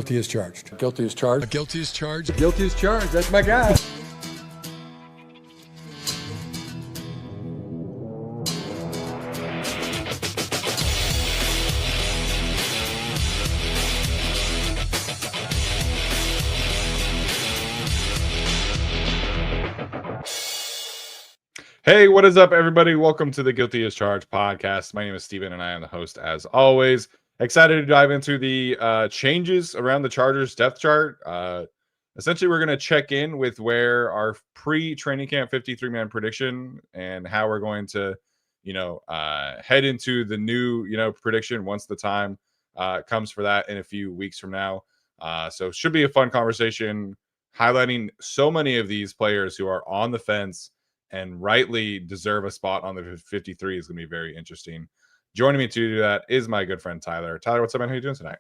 Guilty as charged. Guilty as charged. Guilty as charged. Guilty as charged. That's my guy. Hey, what is up, everybody? Welcome to the Guilty as Charged podcast. My name is Steven, and I am the host, as always. Excited to dive into the changes around the Chargers depth chart. Essentially, we're going to check in with where our pre-training camp 53-man prediction and how we're going to, head into the new, prediction once the time comes for that in a few weeks from now. So it should be a fun conversation highlighting so many of these players who are on the fence and rightly deserve a spot on the 53 is going to be very interesting. Joining me to do that is my good friend Tyler. Tyler, what's up, man? How are you doing tonight?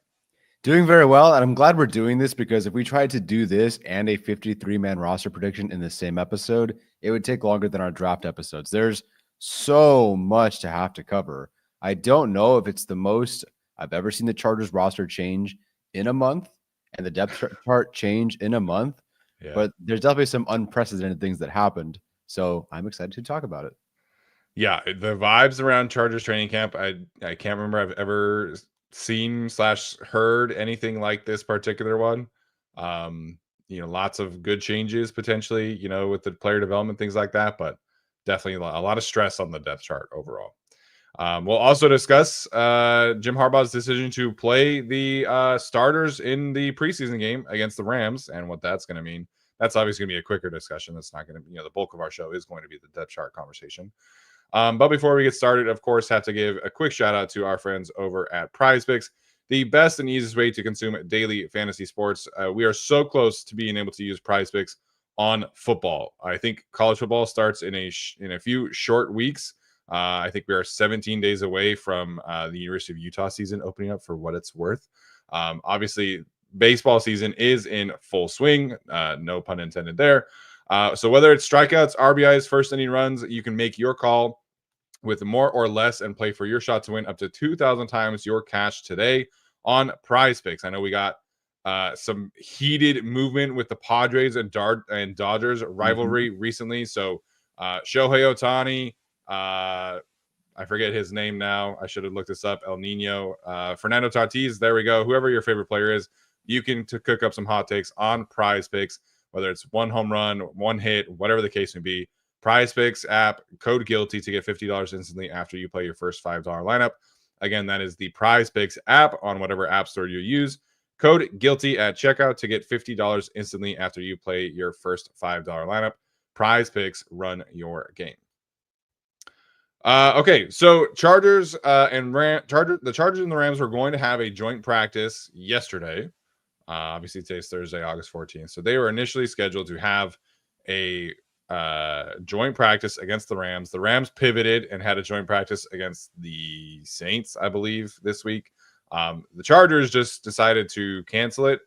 Doing very well, and I'm glad we're doing this because if we tried to do this and a 53-man roster prediction in the same episode, it would take longer than our draft episodes. There's so much to have to cover. I don't know if it's the most I've ever seen the Chargers roster change in a month and the depth chart change in a month, but there's definitely some unprecedented things that happened. So I'm excited to talk about it. Yeah, the vibes around Chargers training camp, I can't remember I've ever seen / heard anything like this particular one. Lots of good changes potentially, with the player development, things like that, but definitely a lot of stress on the depth chart overall. We'll also discuss Jim Harbaugh's decision to play the starters in the preseason game against the Rams and what that's going to mean. That's obviously going to be a quicker discussion. That's not going to, the bulk of our show is going to be the depth chart conversation. But before we get started, of course, have to give a quick shout out to our friends over at PrizePicks, the best and easiest way to consume daily fantasy sports. We are so close to being able to use PrizePicks on football. I think college football starts in a few short weeks. I think we are 17 days away from the University of Utah season opening up for what it's worth. Obviously, baseball season is in full swing. No pun intended there. So whether it's strikeouts, RBIs, first inning runs, you can make your call with more or less and play for your shot to win up to 2,000 times your cash today on PrizePicks. I know we got some heated movement with the Padres and Dodgers rivalry recently. So Shohei Ohtani, I forget his name now. I should have looked this up. El Nino, Fernando Tatis. There we go. Whoever your favorite player is, you can cook up some hot takes on PrizePicks, whether it's one home run, one hit, whatever the case may be. PrizePicks app, code GUILTY to get $50 instantly after you play your first $5 lineup. Again, that is the PrizePicks app on whatever app store you use. Code GUILTY at checkout to get $50 instantly after you play your first $5 lineup. PrizePicks, run your game. Okay, so the Chargers and the Rams were going to have a joint practice yesterday. Obviously, today's Thursday, August 14th. So they were initially scheduled to have a joint practice against the Rams. The Rams pivoted and had a joint practice against the Saints, I believe, this week. The Chargers just decided to cancel it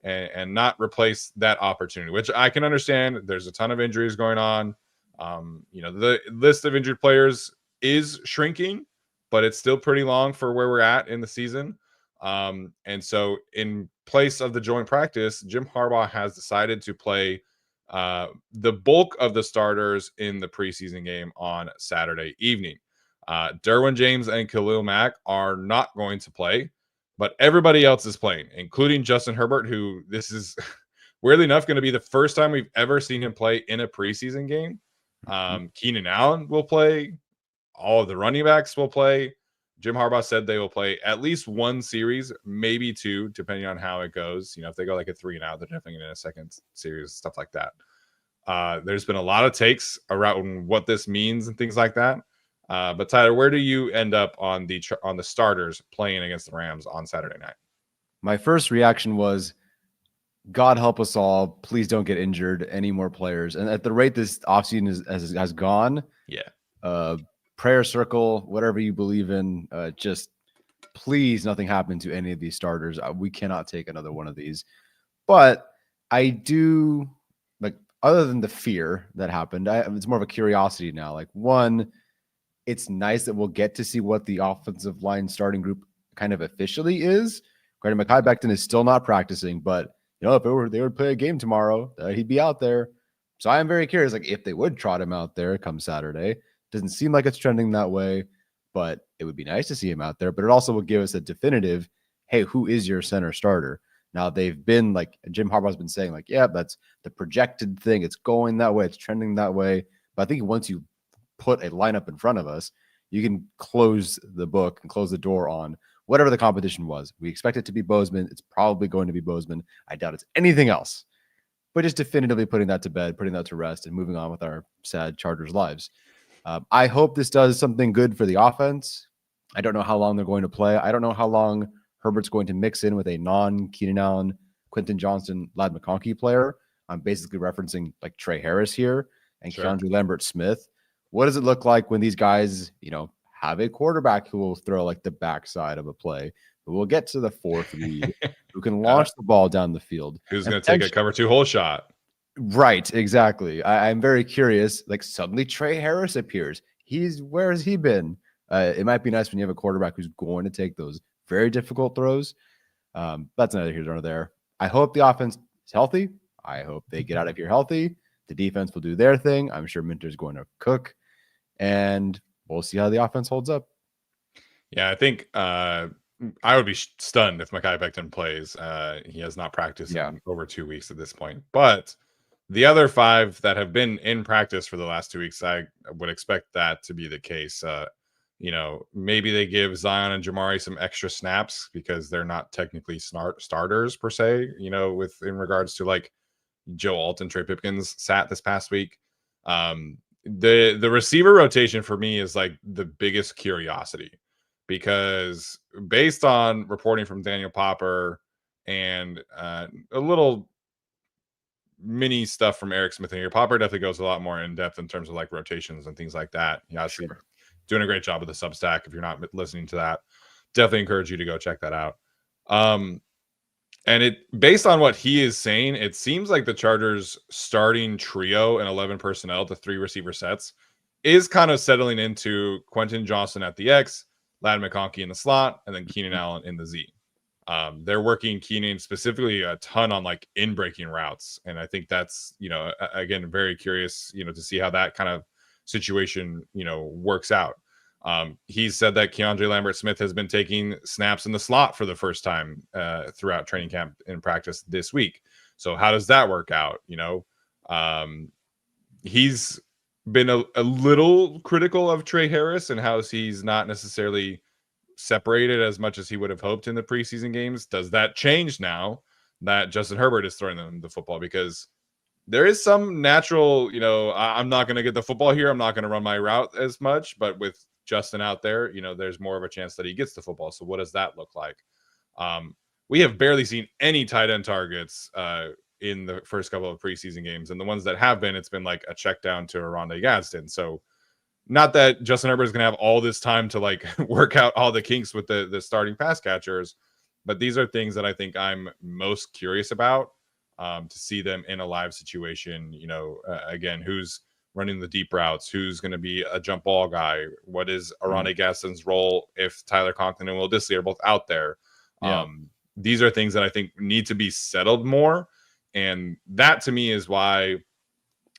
and not replace that opportunity, which I can understand. There's a ton of injuries going on. The list of injured players is shrinking, but it's still pretty long for where we're at in the season. And so in place of the joint practice, Jim Harbaugh has decided to play the bulk of the starters in the preseason game on Saturday evening. Derwin James and Khalil Mack are not going to play, but everybody else is playing, including Justin Herbert, who this is weirdly enough going to be the first time we've ever seen him play in a preseason game. Keenan Allen will play. All of the running backs will play. Jim Harbaugh said they will play at least one series, maybe two, depending on how it goes. If they go like a 3-and-out, they're definitely in a second series, stuff like that. There's been a lot of takes around what this means and things like that. But Tyler, where do you end up on the starters playing against the Rams on Saturday night? My first reaction was, God help us all. Please don't get injured, any more players. And at the rate this offseason has gone, prayer circle, whatever you believe in, just please nothing happen to any of these starters. We cannot take another one of these. But I do, other than the fear that happened, it's more of a curiosity now. One, it's nice that we'll get to see what the offensive line starting group kind of officially is, Granted, Mekhi Becton is still not practicing, but if they would play a game tomorrow, he'd be out there. So I am very curious, like if they would trot him out there come Saturday. Doesn't seem like it's trending that way, but it would be nice to see him out there. But it also would give us a definitive, hey, who is your center starter? Now they've been like Jim Harbaugh's been saying, like, yeah, that's the projected thing. It's going that way. It's trending that way. But I think once you put a lineup in front of us, you can close the book and close the door on whatever the competition was. We expect it to be Bozeman. It's probably going to be Bozeman. I doubt it's anything else. But just definitively putting that to bed, putting that to rest, and moving on with our sad Chargers lives. I hope this does something good for the offense. I don't know how long they're going to play. I don't know how long Herbert's going to mix in with a non-Keenan Allen, Quentin Johnston, Ladd McConkey player. I'm basically referencing like Trey Harris here and Keandre Lambert-Smith. What does it look like when these guys, have a quarterback who will throw like the backside of a play, who will get to the fourth read, who can launch the ball down the field? Who's going to take a cover 2 hole shot? Right, exactly. I'm very curious. Like suddenly Trey Harris appears. Where has he been? It might be nice when you have a quarterback who's going to take those very difficult throws. That's neither here nor there. I hope the offense is healthy. I hope they get out of here healthy. The defense will do their thing. I'm sure Minter's going to cook, and we'll see how the offense holds up. Yeah, I think I would be stunned if Mekhi Becton plays. He has not practiced in over 2 weeks at this point. But the other 5 that have been in practice for the last 2 weeks, I would expect that to be the case. Maybe they give Zion and Jamari some extra snaps because they're not technically starters per se, in regards to like Joe Alt and Trey Pipkins sat this past week. The receiver rotation for me is like the biggest curiosity, because based on reporting from Daniel Popper and a little mini stuff from Eric Smith and here, Popper definitely goes a lot more in depth in terms of like rotations and things like that. Obviously doing a great job with the Substack. If you're not listening to that, definitely encourage you to go check that out. And based on what he is saying, it seems like the Chargers starting trio and 11 personnel, the 3 receiver sets, is kind of settling into Quentin Johnston at the X, Ladd McConkey in the slot, and then Keenan Allen in the Z. They're working Keenan specifically a ton on like in-breaking routes. And I think that's, again, very curious, to see how that kind of situation, works out. He said that Keandre Lambert-Smith has been taking snaps in the slot for the first time throughout training camp and practice this week. So how does that work out? He's been a little critical of Trey Harris and how he's not necessarily separated as much as he would have hoped in the preseason games. Does that change now that Justin Herbert is throwing them the football? Because there is some natural, I'm not going to get the football here. I'm not going to run my route as much, but with Justin out there, there's more of a chance that he gets the football. So what does that look like? We have barely seen any tight end targets in the first couple of preseason games. And the ones that have been, it's been like a check down to Rondé Gadsden. So not that Justin Herbert is going to have all this time to like work out all the kinks with the starting pass catchers, but these are things that I think I'm most curious about, to see them in a live situation. Again, who's running the deep routes, who's going to be a jump ball guy, what is Rondé Gadsden's role if Tyler Conklin and Will Dissly are both out there. These are things that I think need to be settled more, and that to me is why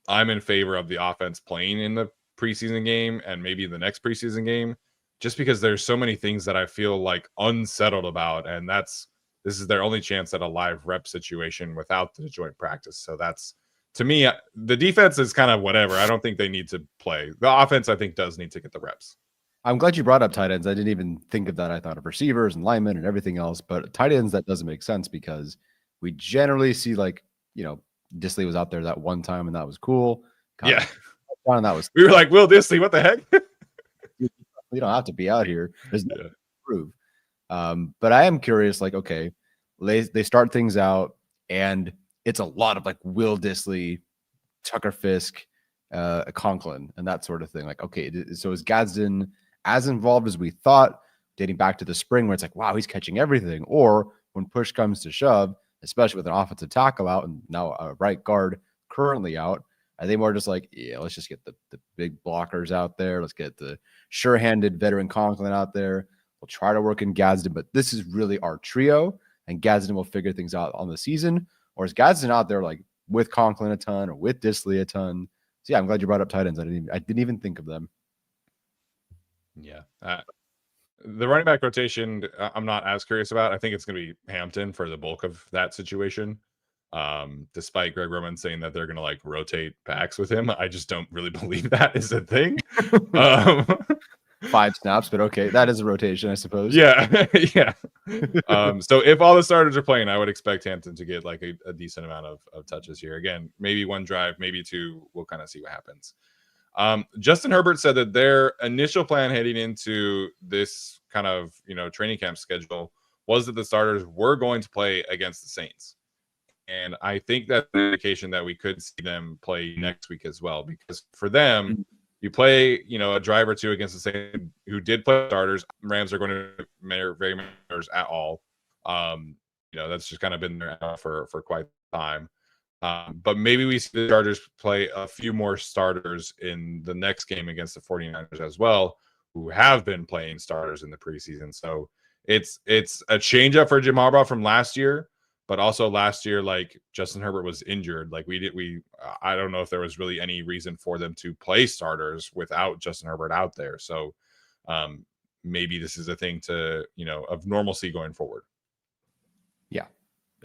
I'm in favor of the offense playing in the preseason game and maybe the next preseason game, just because there's so many things that I feel like unsettled about, and this is their only chance at a live rep situation without the joint practice. So that's, to me, the defense is kind of whatever. I don't think they need to play. The offense, I think, does need to get the reps. I'm glad you brought up tight ends. I didn't even think of that. I thought of receivers and linemen and everything else, but tight ends, that doesn't make sense because we generally see like, Dissly was out there that one time and that was cool. Yeah. And that was, we were like, Will Dissly, what the heck? We don't have to be out here. There's nothing to prove. But I am curious, like, okay, they start things out and it's a lot of like Will Dissly, Tucker Fisk, Conklin, and that sort of thing. Like, okay, so is Gadsden as involved as we thought, dating back to the spring where it's like, wow, he's catching everything? Or when push comes to shove, especially with an offensive tackle out and now a right guard currently out, are they more just like, yeah, let's just get the big blockers out there. Let's get the sure-handed veteran Conklin out there. We'll try to work in Gadsden, but this is really our trio. and Gadsden will figure things out on the season? Or is Gadsden out there like with Conklin a ton or with Disley a ton? So yeah, I'm glad you brought up tight ends. I didn't even think of them. Yeah. The running back rotation, I'm not as curious about. I think it's going to be Hampton for the bulk of that situation. Despite Greg Roman saying that they're going to like rotate backs with him, I just don't really believe that is a thing. 5 snaps, but okay, that is a rotation, I suppose. Yeah, yeah. So if all the starters are playing, I would expect Hampton to get like a decent amount of touches here. Again, maybe 1 drive, maybe 2. We'll kind of see what happens. Justin Herbert said that their initial plan heading into this kind of training camp schedule was that the starters were going to play against the Saints. And I think that's an indication that we could see them play next week as well, because for them, you play, a drive or 2 against the Saints who did play starters. Rams are going to very matters at all. That's just kind of been there for quite some time. But maybe we see the Chargers play a few more starters in the next game against the 49ers as well, who have been playing starters in the preseason. So it's a change up for Jim Harbaugh from last year. But also last year, like Justin Herbert was injured. Like I don't know if there was really any reason for them to play starters without Justin Herbert out there. So maybe this is a thing to, of normalcy going forward. Yeah.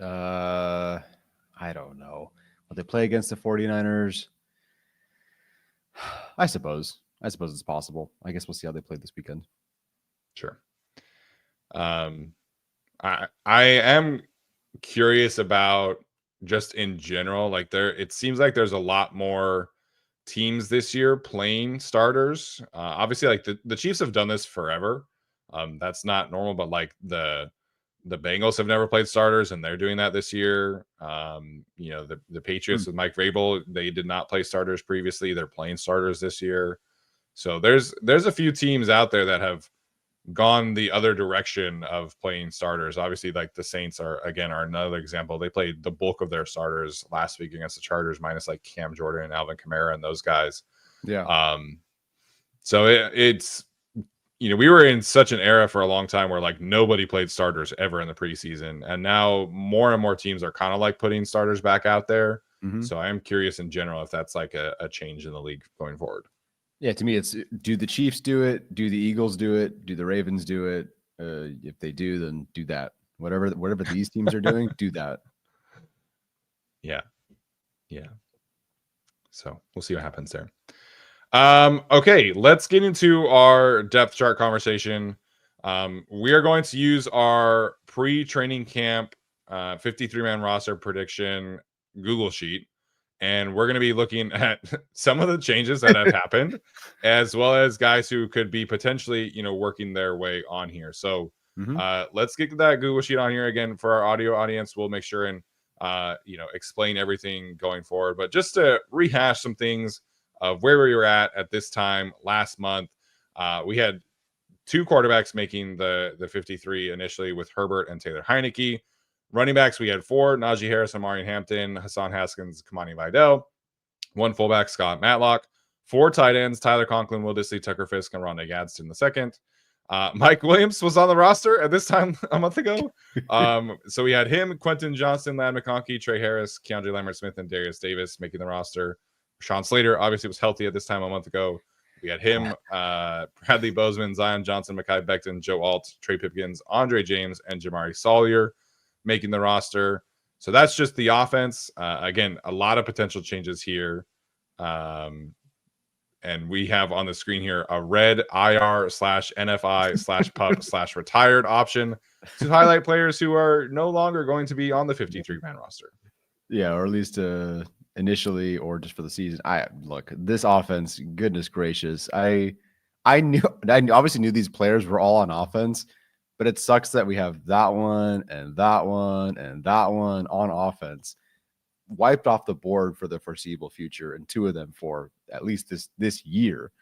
I don't know. Will they play against the 49ers? I suppose it's possible. I guess we'll see how they play this weekend. Sure. I am curious about just in general, like it seems like there's a lot more teams this year playing starters. Obviously, like the Chiefs have done this forever. That's not normal, but like the Bengals have never played starters, and they're doing that this year. The Patriots with Mike Vrabel, they did not play starters previously. They're playing starters this year. So there's a few teams out there that have gone the other direction of playing starters. Obviously, like the Saints are another example. They played the bulk of their starters last week against the Chargers, minus like Cam Jordan and Alvin Kamara and those guys. Yeah. So it's we were in such an era for a long time where like nobody played starters ever in the preseason, and now more and more teams are kind of like putting starters back out there. So I am curious in general if that's like a change in the league going forward. Yeah, to me, it's do the Chiefs do it? Do the Eagles do it? Do the Ravens do it? If they do, then do that. Whatever these teams are doing, do that. Yeah. So we'll see what happens there. Okay, let's get into our depth chart conversation. We are going to use our pre-training camp 53-man roster prediction Google sheet. And we're going to be looking at some of the changes that have happened, as well as guys who could be potentially, working their way on here. So let's get that Google sheet on here again for our audio audience. We'll make sure and, explain everything going forward. But just to rehash some things of where we were at this time last month, we had 2 quarterbacks making the 53 initially with Herbert and Taylor Heineke. Running backs, we had 4, Najee Harris, Amari Hampton, Hassan Haskins, Kamani Vidal. 1 fullback, Scott Matlock. 4 tight ends, Tyler Conklin, Will Disley, Tucker Fisk, and Rondé Gadsden II. Mike Williams was on the roster at this time a month ago. So we had him, Quentin Johnston, Ladd McConkey, Trey Harris, Keandre Lambert-Smith, and Darius Davis making the roster. Sean Slater obviously was healthy at this time a month ago. We had him, Bradley Bozeman, Zion Johnson, Mekhi Becton, Joe Alt, Trey Pipkins, Andre James, and Jamari Sawyer making the roster. So that's just the offense. Again, a lot of potential changes here. And we have on the screen here a red IR/NFI/PUP/retired option to highlight players who are no longer going to be on the 53-man roster. Yeah, or at least initially, or just for the season. Look, this offense, goodness gracious. I obviously knew these players were all on offense, but it sucks that we have that one and that one and that one on offense wiped off the board for the foreseeable future, and 2 of them for at least this year.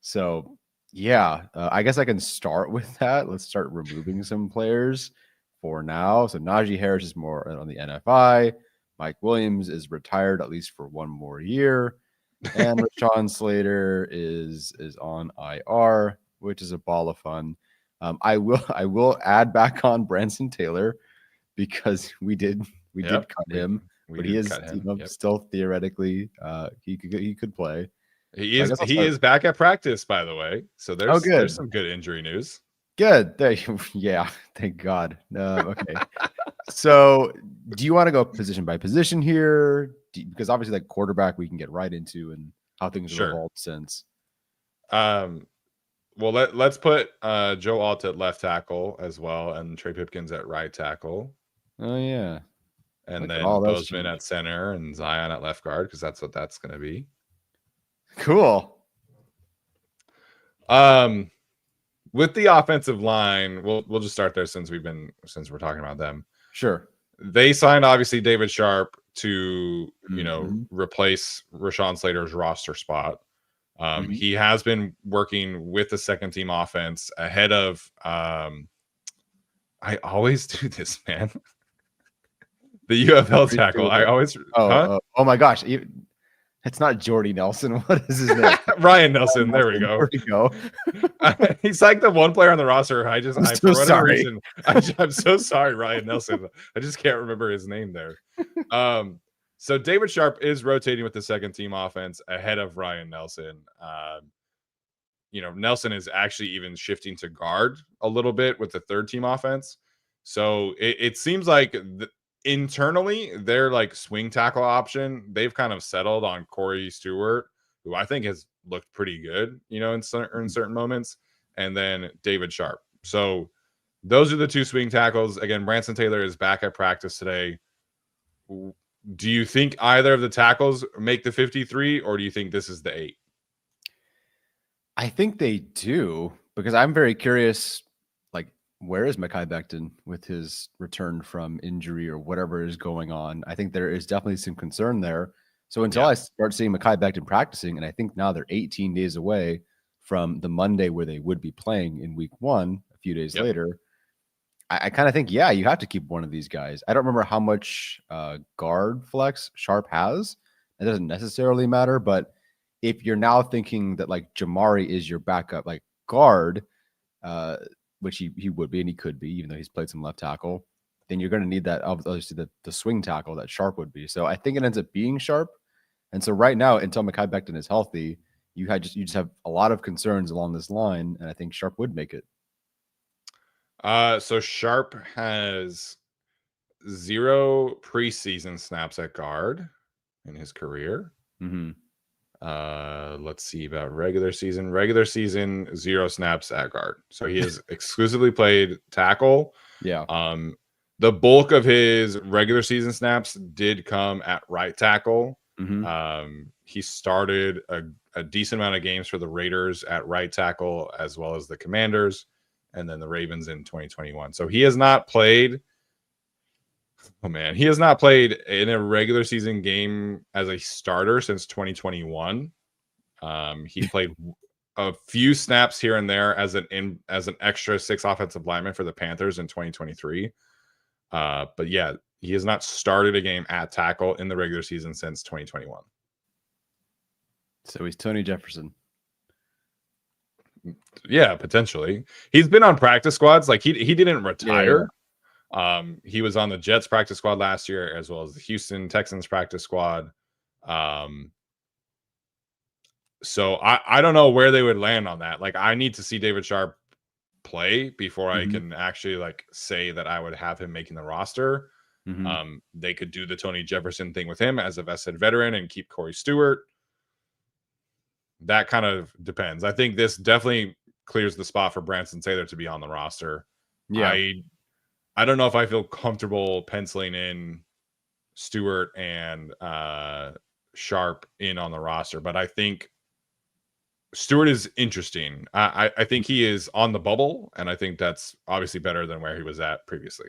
So yeah, I guess I can start with that. Let's start removing some players for now. So Najee Harris is more on the NFI. Mike Williams is retired at least for 1 more year, and Rashawn Slater is on IR, which is a ball of fun. I will add back on Branson Taylor. because we did cut him, but he is still theoretically he could play. He is back at practice, by the way. So there's some good injury news. Good. Yeah, thank God. Okay. So do you want to go position by position here? Because obviously, like quarterback, we can get right into and how things have evolved since. Well, let's put Joe Alt at left tackle as well, and Trey Pipkins at right tackle. Oh yeah, and then Bozeman at center and Zion at left guard, because that's what that's going to be. Cool. With the offensive line, we'll just start there since we're talking about them. Sure. They signed obviously David Sharp to replace Rashawn Slater's roster spot. He has been working with the second team offense ahead of I always do this, man. The UFL tackle. I always oh my gosh. It's not Jordy Nelson. What is his name? Ryan Nelson. There we go. There we go. He's like the one player on the roster. I'm so sorry. I'm so sorry, Ryan Nelson. I just can't remember his name there. So David Sharp is rotating with the second team offense ahead of Ryan Nelson. Nelson is actually even shifting to guard a little bit with the third team offense. So it seems like internally, their like swing tackle option, they've kind of settled on Corey Stewart, who I think has looked pretty good, in certain moments, and then David Sharp. So those are the two swing tackles. Again, Branson Taylor is back at practice today. Do you think either of the tackles make the 53, or do you think this is the 8? I think they do, because I'm very curious. Where is Mekhi Becton with his return from injury or whatever is going on? I think there is definitely some concern there. So until I start seeing Mekhi Becton practicing, and I think now they're 18 days away from the Monday where they would be playing in week 1, a few days later, I kind of think, you have to keep one of these guys. I don't remember how much guard flex Sharp has. It doesn't necessarily matter, but if you're now thinking that like Jamari is your backup, like guard, which he would be and he could be, even though he's played some left tackle, then you're going to need that, obviously, the swing tackle that Sharp would be. So I think it ends up being Sharp. And so right now, until Mekhi Becton is healthy, you just have a lot of concerns along this line, and I think Sharp would make it. So Sharp has 0 preseason snaps at guard in his career. Let's see about regular season. Regular season, 0 snaps at guard. So he has exclusively played tackle. Yeah. The bulk of his regular season snaps did come at right tackle. He started a decent amount of games for the Raiders at right tackle, as well as the Commanders, and then the Ravens in 2021. So he has not played. Oh man, he has not played in a regular season game as a starter since 2021. He played a few snaps here and there as an extra 6 offensive lineman for the Panthers in 2023. But yeah, he has not started a game at tackle in the regular season since 2021. So he's Tony Jefferson. Yeah, potentially. He's been on practice squads. Like he didn't retire. Yeah. He was on the Jets practice squad last year, as well as the Houston Texans practice squad. So I don't know where they would land on that. Like, I need to see David Sharp play before I can actually like say that I would have him making the roster. They could do the Tony Jefferson thing with him as a vested veteran and keep Corey Stewart. That kind of depends. I think this definitely clears the spot for Branson Taylor to be on the roster. Yeah. I don't know if I feel comfortable penciling in Stewart and Sharp in on the roster, but I think Stewart is interesting. I think he is on the bubble, and I think that's obviously better than where he was at previously.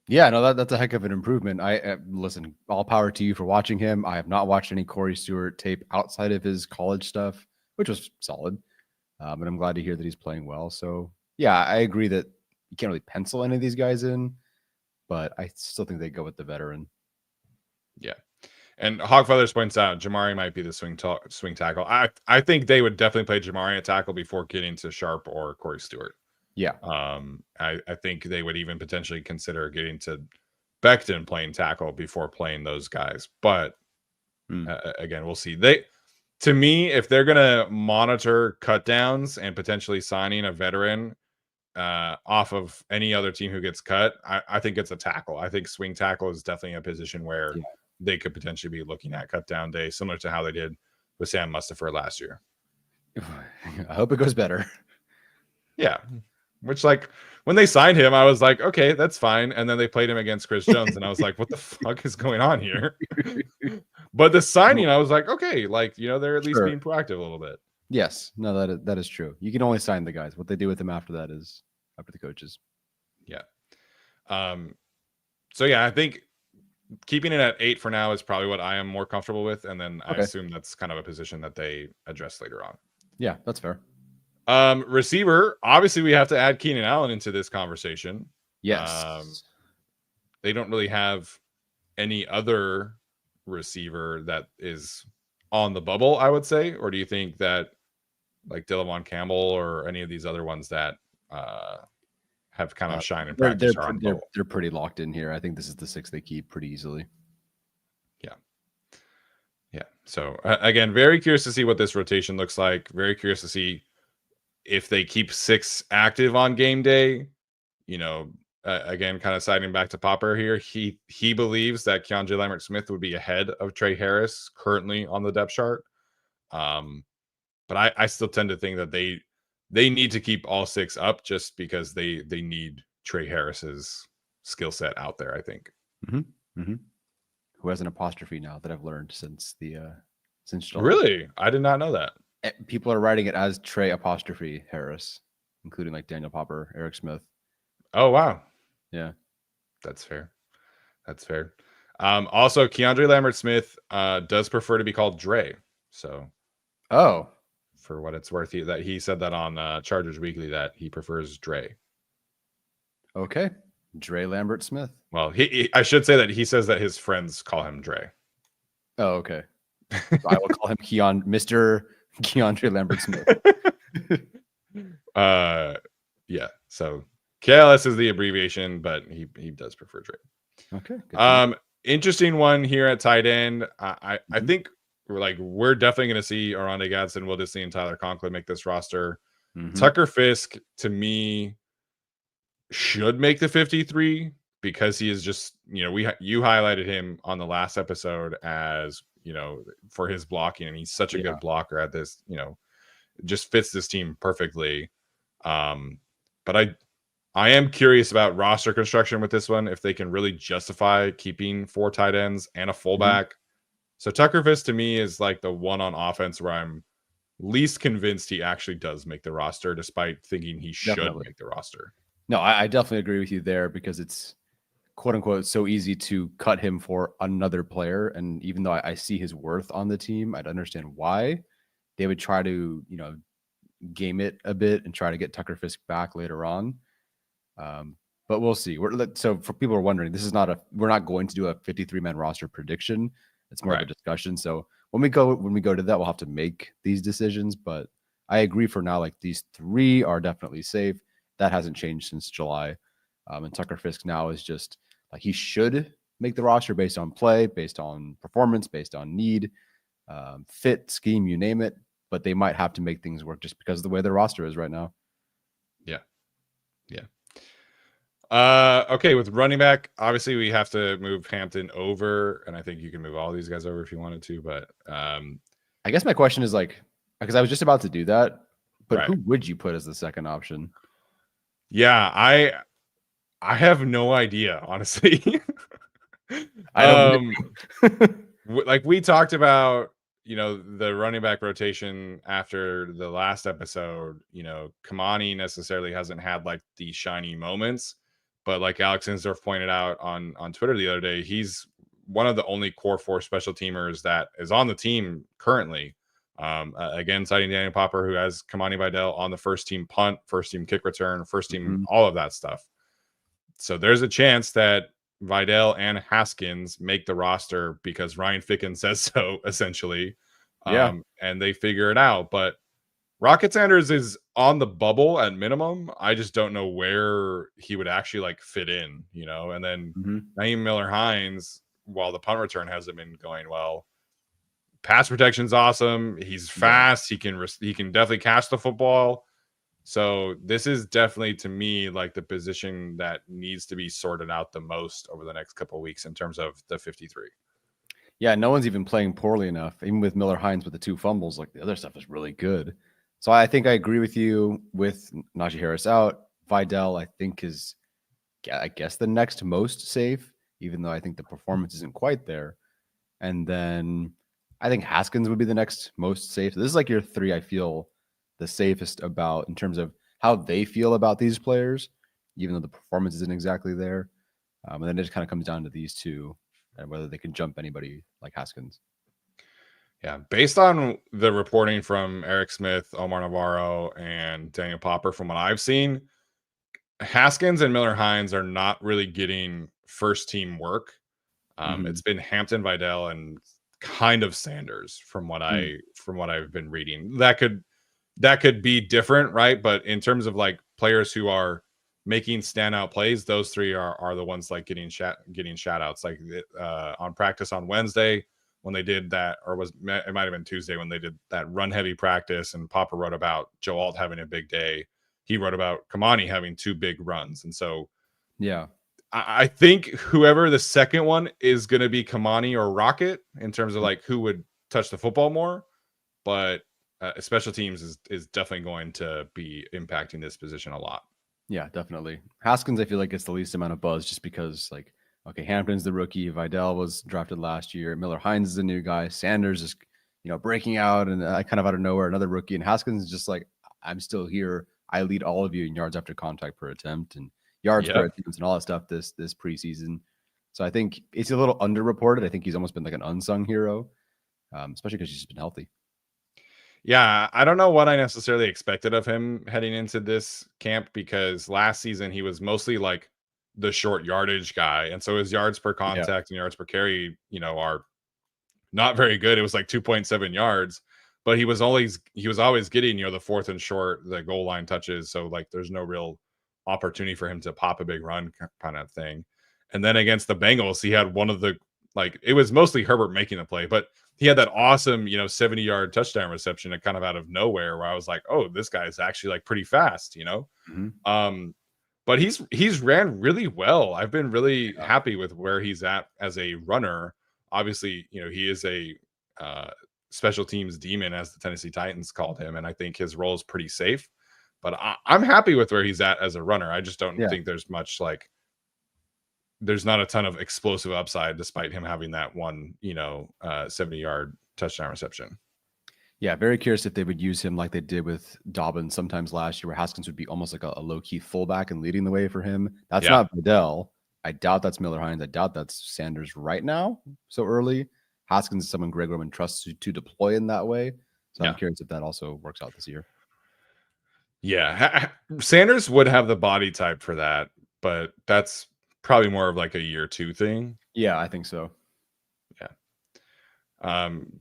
Yeah, no, that's a heck of an improvement. Listen, all power to you for watching him. I have not watched any Corey Stewart tape outside of his college stuff, which was solid. But I'm glad to hear that he's playing well. So yeah, I agree that you can't really pencil any of these guys in, but I still think they go with the veteran. Yeah. And Hogfeathers points out Jamari might be the swing tackle. I think they would definitely play Jamari at tackle before getting to Sharp or Corey Stewart. Yeah. I think they would even potentially consider getting to Becton playing tackle before playing those guys. But again, we'll see. To me, if they're gonna monitor cut downs and potentially signing a veteran off of any other team who gets cut, I think it's a tackle. I think swing tackle is definitely a position where they could potentially be looking at cut down day, similar to how they did with Sam Mustipher last year. I hope it goes better. Yeah. Which, like, when they signed him, I was like, okay, that's fine. And then they played him against Chris Jones, and I was like, what the fuck is going on here? But the signing, I was like, okay, like, you know, they're at least being proactive a little bit. Yes. No, that is true. You can only sign the guys. What they do with them after that is up to the coaches. Yeah. So yeah, I think keeping it at 8 for now is probably what I am more comfortable with. And then I assume that's kind of a position that they address later on. Yeah, that's fair. Receiver, obviously we have to add Keenan Allen into this conversation. Yes. They don't really have any other receiver that is on the bubble, I would say. Or do you think that like Dillon Campbell or any of these other ones that have kind of shine in practice they're pretty locked in here. I think this is the 6 they keep pretty easily. Yeah. So again, very curious to see what this rotation looks like. Very curious to see if they keep 6 active on game day. You know, again, kind of siding back to Popper here. He believes that Keandre Lambert-Smith would be ahead of Trey Harris currently on the depth chart. But I still tend to think that they need to keep all 6 up just because they need Trey Harris's skill set out there, I think. Who has an apostrophe now that I've learned since July. Really? I did not know that. People are writing it as Trey apostrophe Harris, including like Daniel Popper, Eric Smith. Oh, wow. Yeah. That's fair. Also, Keandre Lambert-Smith does prefer to be called Dre. So, for what it's worth, he said that on Chargers Weekly that he prefers Dre. Okay, Dre Lambert-Smith. Well, I should say that he says that his friends call him Dre. Oh, okay. So I will call him Mr. Keandre Lambert-Smith. Yeah. So KLS is the abbreviation, but he does prefer Dre. Okay. Interesting one here at tight end. I think we're definitely going to see Oronde Gadsden, Will Disley, and Tyler Conklin make this roster. Tucker Fisk, to me, should make the 53 because he is just, you highlighted him on the last episode as, for his blocking, and he's such a good blocker at this, just fits this team perfectly. But I am curious about roster construction with this one, if they can really justify keeping 4 tight ends and a fullback. So Tucker Fisk to me is like the one on offense where I'm least convinced he actually does make the roster, despite thinking he should make the roster. No, I definitely agree with you there because it's quote unquote so easy to cut him for another player. And even though I see his worth on the team, I'd understand why they would try to, game it a bit and try to get Tucker Fisk back later on. But we'll see. So for people who are wondering, we're not going to do a 53-man roster prediction. It's more of a discussion. So when we go to that, we'll have to make these decisions. But I agree for now, like these 3 are definitely safe. That hasn't changed since July. And Tucker Fisk now is just like he should make the roster based on play, based on performance, based on need, fit, scheme, you name it. But they might have to make things work just because of the way their roster is right now. Okay, with running back, obviously we have to move Hampton over, and I think you can move all these guys over if you wanted to. But I guess my question is because I was just about to do that, but who would you put as the second option? Yeah, I have no idea, honestly. I don't like we talked about, the running back rotation after the last episode. Kamani necessarily hasn't had like the shiny moments, but like Alex Insdorf pointed out on Twitter the other day, he's one of the only core 4 special teamers that is on the team currently. Again, citing Daniel Popper, who has Kamani Vidal on the first team punt, first team kick return, first team, all of that stuff. So there's a chance that Vidal and Haskins make the roster because Ryan Ficken says so, essentially. And they figure it out. But Rocket Sanders is on the bubble at minimum. I just don't know where he would actually like fit in, you know. And then Naeem Miller-Hines, while the punt return hasn't been going well, pass protection's awesome. He's fast. He can definitely catch the football. So this is definitely, to me, like the position that needs to be sorted out the most over the next couple of weeks in terms of the 53. Yeah, no one's even playing poorly enough. Even with Miller-Hines with the 2 fumbles, like the other stuff is really good. So I think I agree with you with Najee Harris out. Vidal, I think, is, I guess, the next most safe, even though I think the performance isn't quite there. And then I think Haskins would be the next most safe. This is like your 3 I feel the safest about in terms of how they feel about these players, even though the performance isn't exactly there. And then it just kind of comes down to these 2 and whether they can jump anybody like Haskins. Yeah, based on the reporting from Eric Smith, Omar Navarro, and Daniel Popper, from what I've seen, Haskins and Miller-Hines are not really getting first team work. It's been Hampton, Vidal, and kind of Sanders from what I've been reading. That could be different, right? But in terms of like players who are making standout plays, those 3 are the ones like getting shout outs. Like on practice on Wednesday when they did that, or it might have been Tuesday when they did that run heavy practice, and Papa wrote about Joe Alt having a big day. He wrote about Kamani having 2 big runs. And so I think whoever the second one is going to be, Kamani or Rocket, in terms of like who would touch the football more. But special teams is definitely going to be impacting this position a lot. Yeah, definitely. Haskins, I feel like gets the least amount of buzz just because, like, okay, Hampton's the rookie. Vidal was drafted last year. Miller-Hines is a new guy. Sanders is, breaking out and kind of out of nowhere, another rookie. And Haskins is just like, I'm still here. I lead all of you in yards after contact per attempt and yards per attempt and all that stuff this preseason. So I think it's a little underreported. I think he's almost been like an unsung hero, especially because he's just been healthy. Yeah, I don't know what I necessarily expected of him heading into this camp, because last season he was mostly like the short yardage guy. And so his yards per contact and yards per carry, are not very good. It was like 2.7 yards, but he was always getting, the 4th and short, the goal line touches. So like there's no real opportunity for him to pop a big run kind of thing. And then against the Bengals, he had one of the, like, it was mostly Herbert making the play, but he had that awesome, 70-yard touchdown reception and kind of out of nowhere, where I was like, oh, this guy is actually like pretty fast, But he's ran really well. I've been really happy with where he's at as a runner. Obviously, he is a special teams demon, as the Tennessee Titans called him, and I think his role is pretty safe. But I'm happy with where he's at as a runner. I just don't think there's much there's not a ton of explosive upside, despite him having that one, 70-yard touchdown reception. Yeah, very curious if they would use him like they did with Dobbins sometimes last year, where Haskins would be almost like a low-key fullback and leading the way for him. That's not Vidal. I doubt that's Miller-Hines. I doubt that's Sanders right now, so early. Haskins is someone Greg Roman trusts to deploy in that way. So I'm curious if that also works out this year. Yeah, Sanders would have the body type for that, but that's probably more of like a year 2 thing. Yeah, I think so.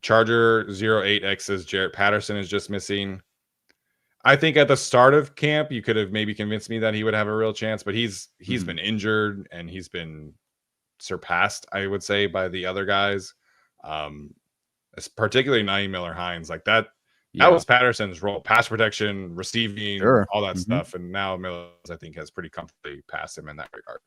Charger 08X says Jarrett Patterson is just missing. I think at the start of camp, you could have maybe convinced me that he would have a real chance, but he's been injured and he's been surpassed, I would say, by the other guys. Particularly Naeem Miller-Hines, like that was Patterson's role: pass protection, receiving, all that stuff. And now Miller, I think, has pretty comfortably passed him in that regard.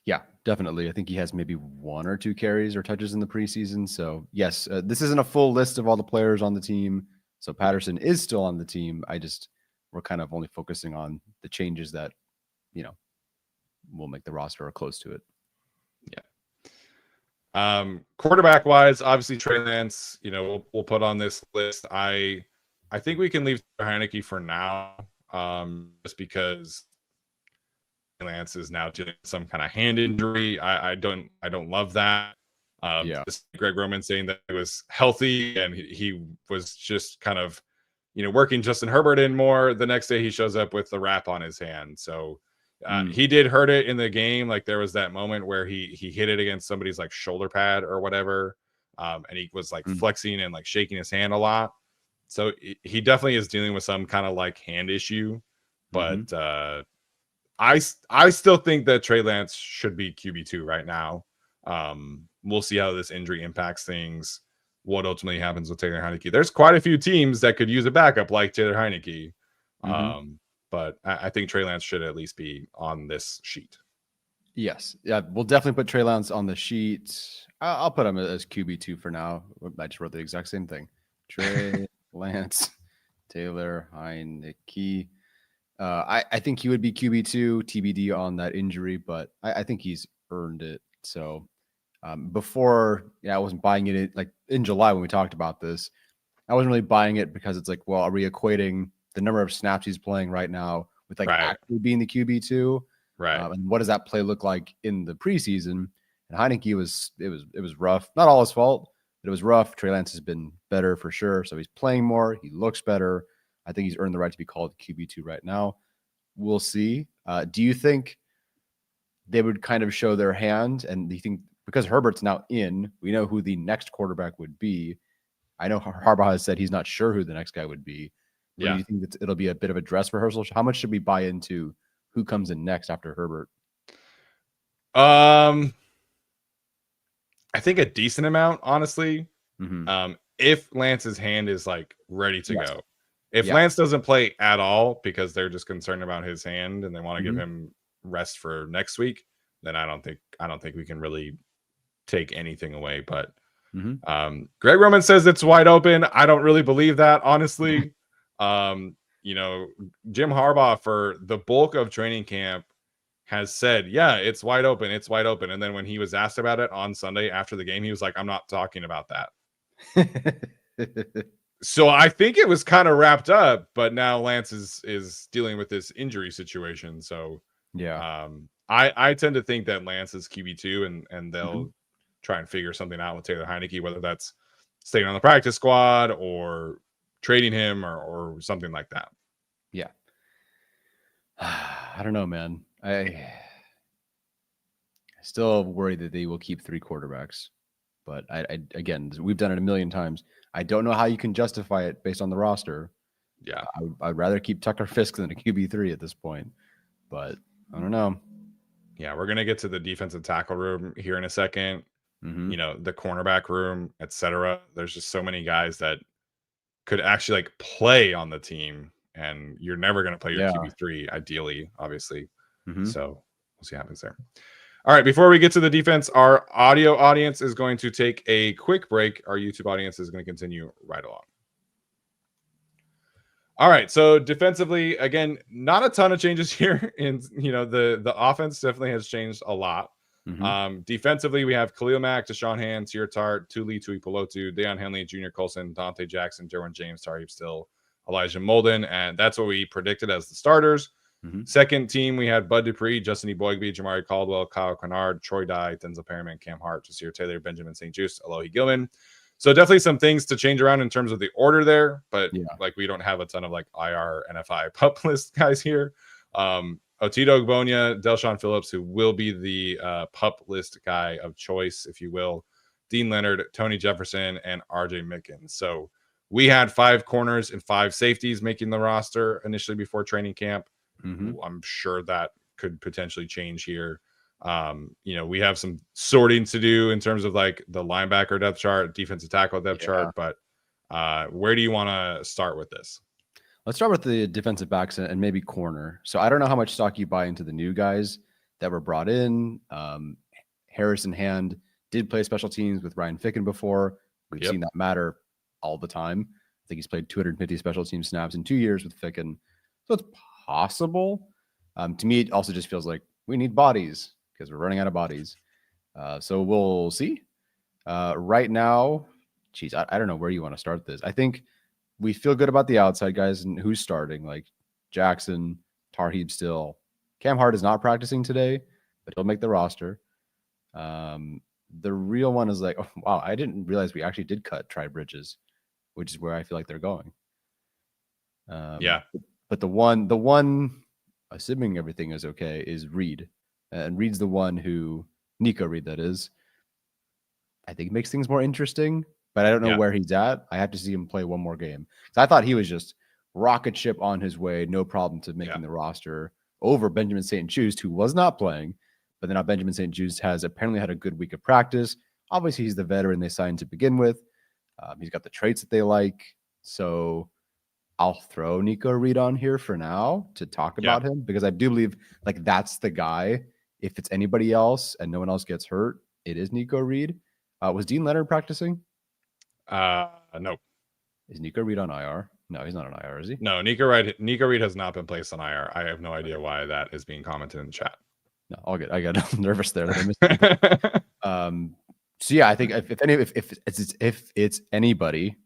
Yeah, definitely. I think he has maybe 1 or 2 carries or touches in the preseason. So yes, this isn't a full list of all the players on the team. So Patterson is still on the team. We're kind of only focusing on the changes that, will make the roster or close to it. Yeah. Quarterback wise, obviously Trey Lance, we'll put on this list. I think we can leave Heineke for now, just because Lance is now dealing with some kind of hand injury. I don't love that. Greg Roman saying that he was healthy and he was just kind of, working Justin Herbert in more. The next day he shows up with the wrap on his hand. So he did hurt it in the game. Like there was that moment where he hit it against somebody's like shoulder pad or whatever. And he was like flexing and like shaking his hand a lot. So he definitely is dealing with some kind of like hand issue, but I still think that Trey Lance should be QB2 right now. We'll see how this injury impacts things. What ultimately happens with Taylor Heineke? There's quite a few teams that could use a backup like Taylor Heineke, but I think Trey Lance should at least be on this sheet. Yes, yeah, we'll definitely put Trey Lance on the sheet. I'll put him as QB2 for now. I just wrote the exact same thing. Trey Lance, Taylor Heineke. I think he would be QB2, TBD on that injury, but I think he's earned it. So before, I wasn't buying it like in July when we talked about this. I wasn't really buying it because it's like, well, are we equating the number of snaps he's playing right now with like actually being the QB2? Right. And what does that play look like in the preseason? And Heineke was rough. Not all his fault, but it was rough. Trey Lance has been better for sure. So he's playing more. He looks better. I think he's earned the right to be called QB2 right now. We'll see. Do you think they would kind of show their hand? And do you think because Herbert's now in, we know who the next quarterback would be? I know Harbaugh has said he's not sure who the next guy would be. But do you think that it'll be a bit of a dress rehearsal? How much should we buy into who comes in next after Herbert? I think a decent amount, honestly. If Lance's hand is like ready to go. If Lance doesn't play at all because they're just concerned about his hand and they want to give him rest for next week, then I don't think we can really take anything away. But Greg Roman says it's wide open. I don't really believe that, honestly. You know, Jim Harbaugh for the bulk of training camp has said, yeah, it's wide open. It's wide open. And then when he was asked about it on Sunday after the game, he was like, I'm not talking about that. So I think it was kind of wrapped up, but now Lance is dealing with this injury situation. So I tend to think that Lance is QB2 and they'll try and figure something out with Taylor Heineke, whether that's staying on the practice squad or trading him or something like that. Yeah. I don't know, man. I still worry that they will keep 3 quarterbacks. But I again, we've done it a million times. I don't know how you can justify it based on the roster. Yeah. I'd rather keep Tucker Fisk than a QB3 at this point. But I don't know. Yeah, we're going to get to the defensive tackle room here in a second. You know, the cornerback room, etc. There's just so many guys that could actually like play on the team, and you're never going to play your QB3 ideally, obviously. So we'll see what happens there. All right, before we get to the defense, our audio audience is going to take a quick break. Our YouTube audience is going to continue right along. All right, so defensively, again, not a ton of changes here. And you know, the offense definitely has changed a lot. Defensively, we have Khalil Mack, Deshaun Hand, Tier Tart, Tuli Tuipulotu, Deion Henley, Junior Colson, Dante Jackson, Derwin James, Tariq Still, Elijah Molden, and that's what we predicted as the starters. Second team, we had Bud Dupree, Justin Eboigbe, Jamari Caldwell, Kyle Kennard, Troy Dye, Denzel Perryman, Cam Hart, Jasir Taylor, Benjamin St. Juste, Alohi Gilman. So definitely some things to change around in terms of the order there, but like we don't have a ton of like IR, NFI, pup list guys here. Otito Ogbonia, Delshon Phillips, who will be the pup list guy of choice, if you will, Dean Leonard, Tony Jefferson, and RJ Mickens. So we had 5 corners and 5 safeties making the roster initially before training camp. I'm sure that could potentially change here. You know, we have some sorting to do in terms of like the linebacker depth chart, defensive tackle depth chart, but where do you want to start with this? Let's start with the defensive backs and maybe corner. So I don't know how much stock you buy into the new guys that were brought in. Harrison Hand did play special teams with Ryan Ficken before. We've seen that matter all the time. I think he's played 250 special team snaps in 2 years with Ficken. So it's possible. To me, it also just feels like we need bodies because we're running out of bodies. So we'll see. Right now, geez, I don't know where you want to start this. I think we feel good about the outside guys and who's starting, like Jackson, Tarheeb still. Cam Hart is not practicing today, but he'll make the roster. The real one is like, oh, wow, I didn't realize we actually did cut Tri Bridges, which is where I feel like they're going. But the one, assuming everything is okay, is Reed. And Reed's the one who, Nico Reed, that is, I think makes things more interesting. but I don't know where he's at. I have to see him play one more game. So I thought he was just rocket ship on his way, no problem to making the roster over Benjamin St-Juste, who was not playing. But then now Benjamin St-Juste has apparently had a good week of practice. Obviously, he's the veteran they signed to begin with. He's got the traits that they like. So I'll throw Nico Reed on here for now to talk about him, because I do believe like that's the guy. If it's anybody else and no one else gets hurt, it is Nico Reed. Was Dean Leonard practicing? No. Is Nico Reed on IR? No, he's not on IR, is he? No, Nico Reed has not been placed on IR. I have no idea why that is being commented in the chat. No, all good. I got nervous there that I missed. So yeah, I think if it's anybody,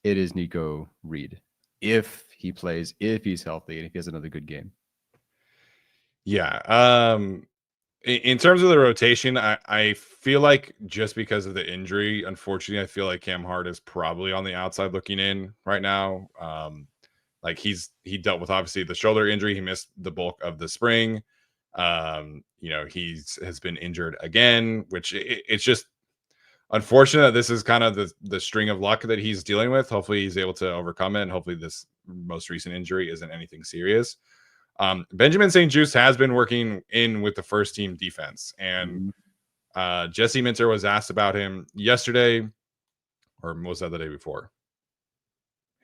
it is Nico Reed. If he plays, if he's healthy, and if he has another good game. Yeah. In terms of the rotation, I feel like just because of the injury, unfortunately, I feel like Cam Hart is probably on the outside looking in right now. Like he dealt with obviously the shoulder injury. He missed the bulk of the spring. He has been injured again, which it's just unfortunate. This is kind of the string of luck that he's dealing with. Hopefully he's able to overcome it, and hopefully this most recent injury isn't anything serious. Benjamin St-Juste has been working in with the first team defense, and Jesse Minter was asked about him yesterday, or was that the day before?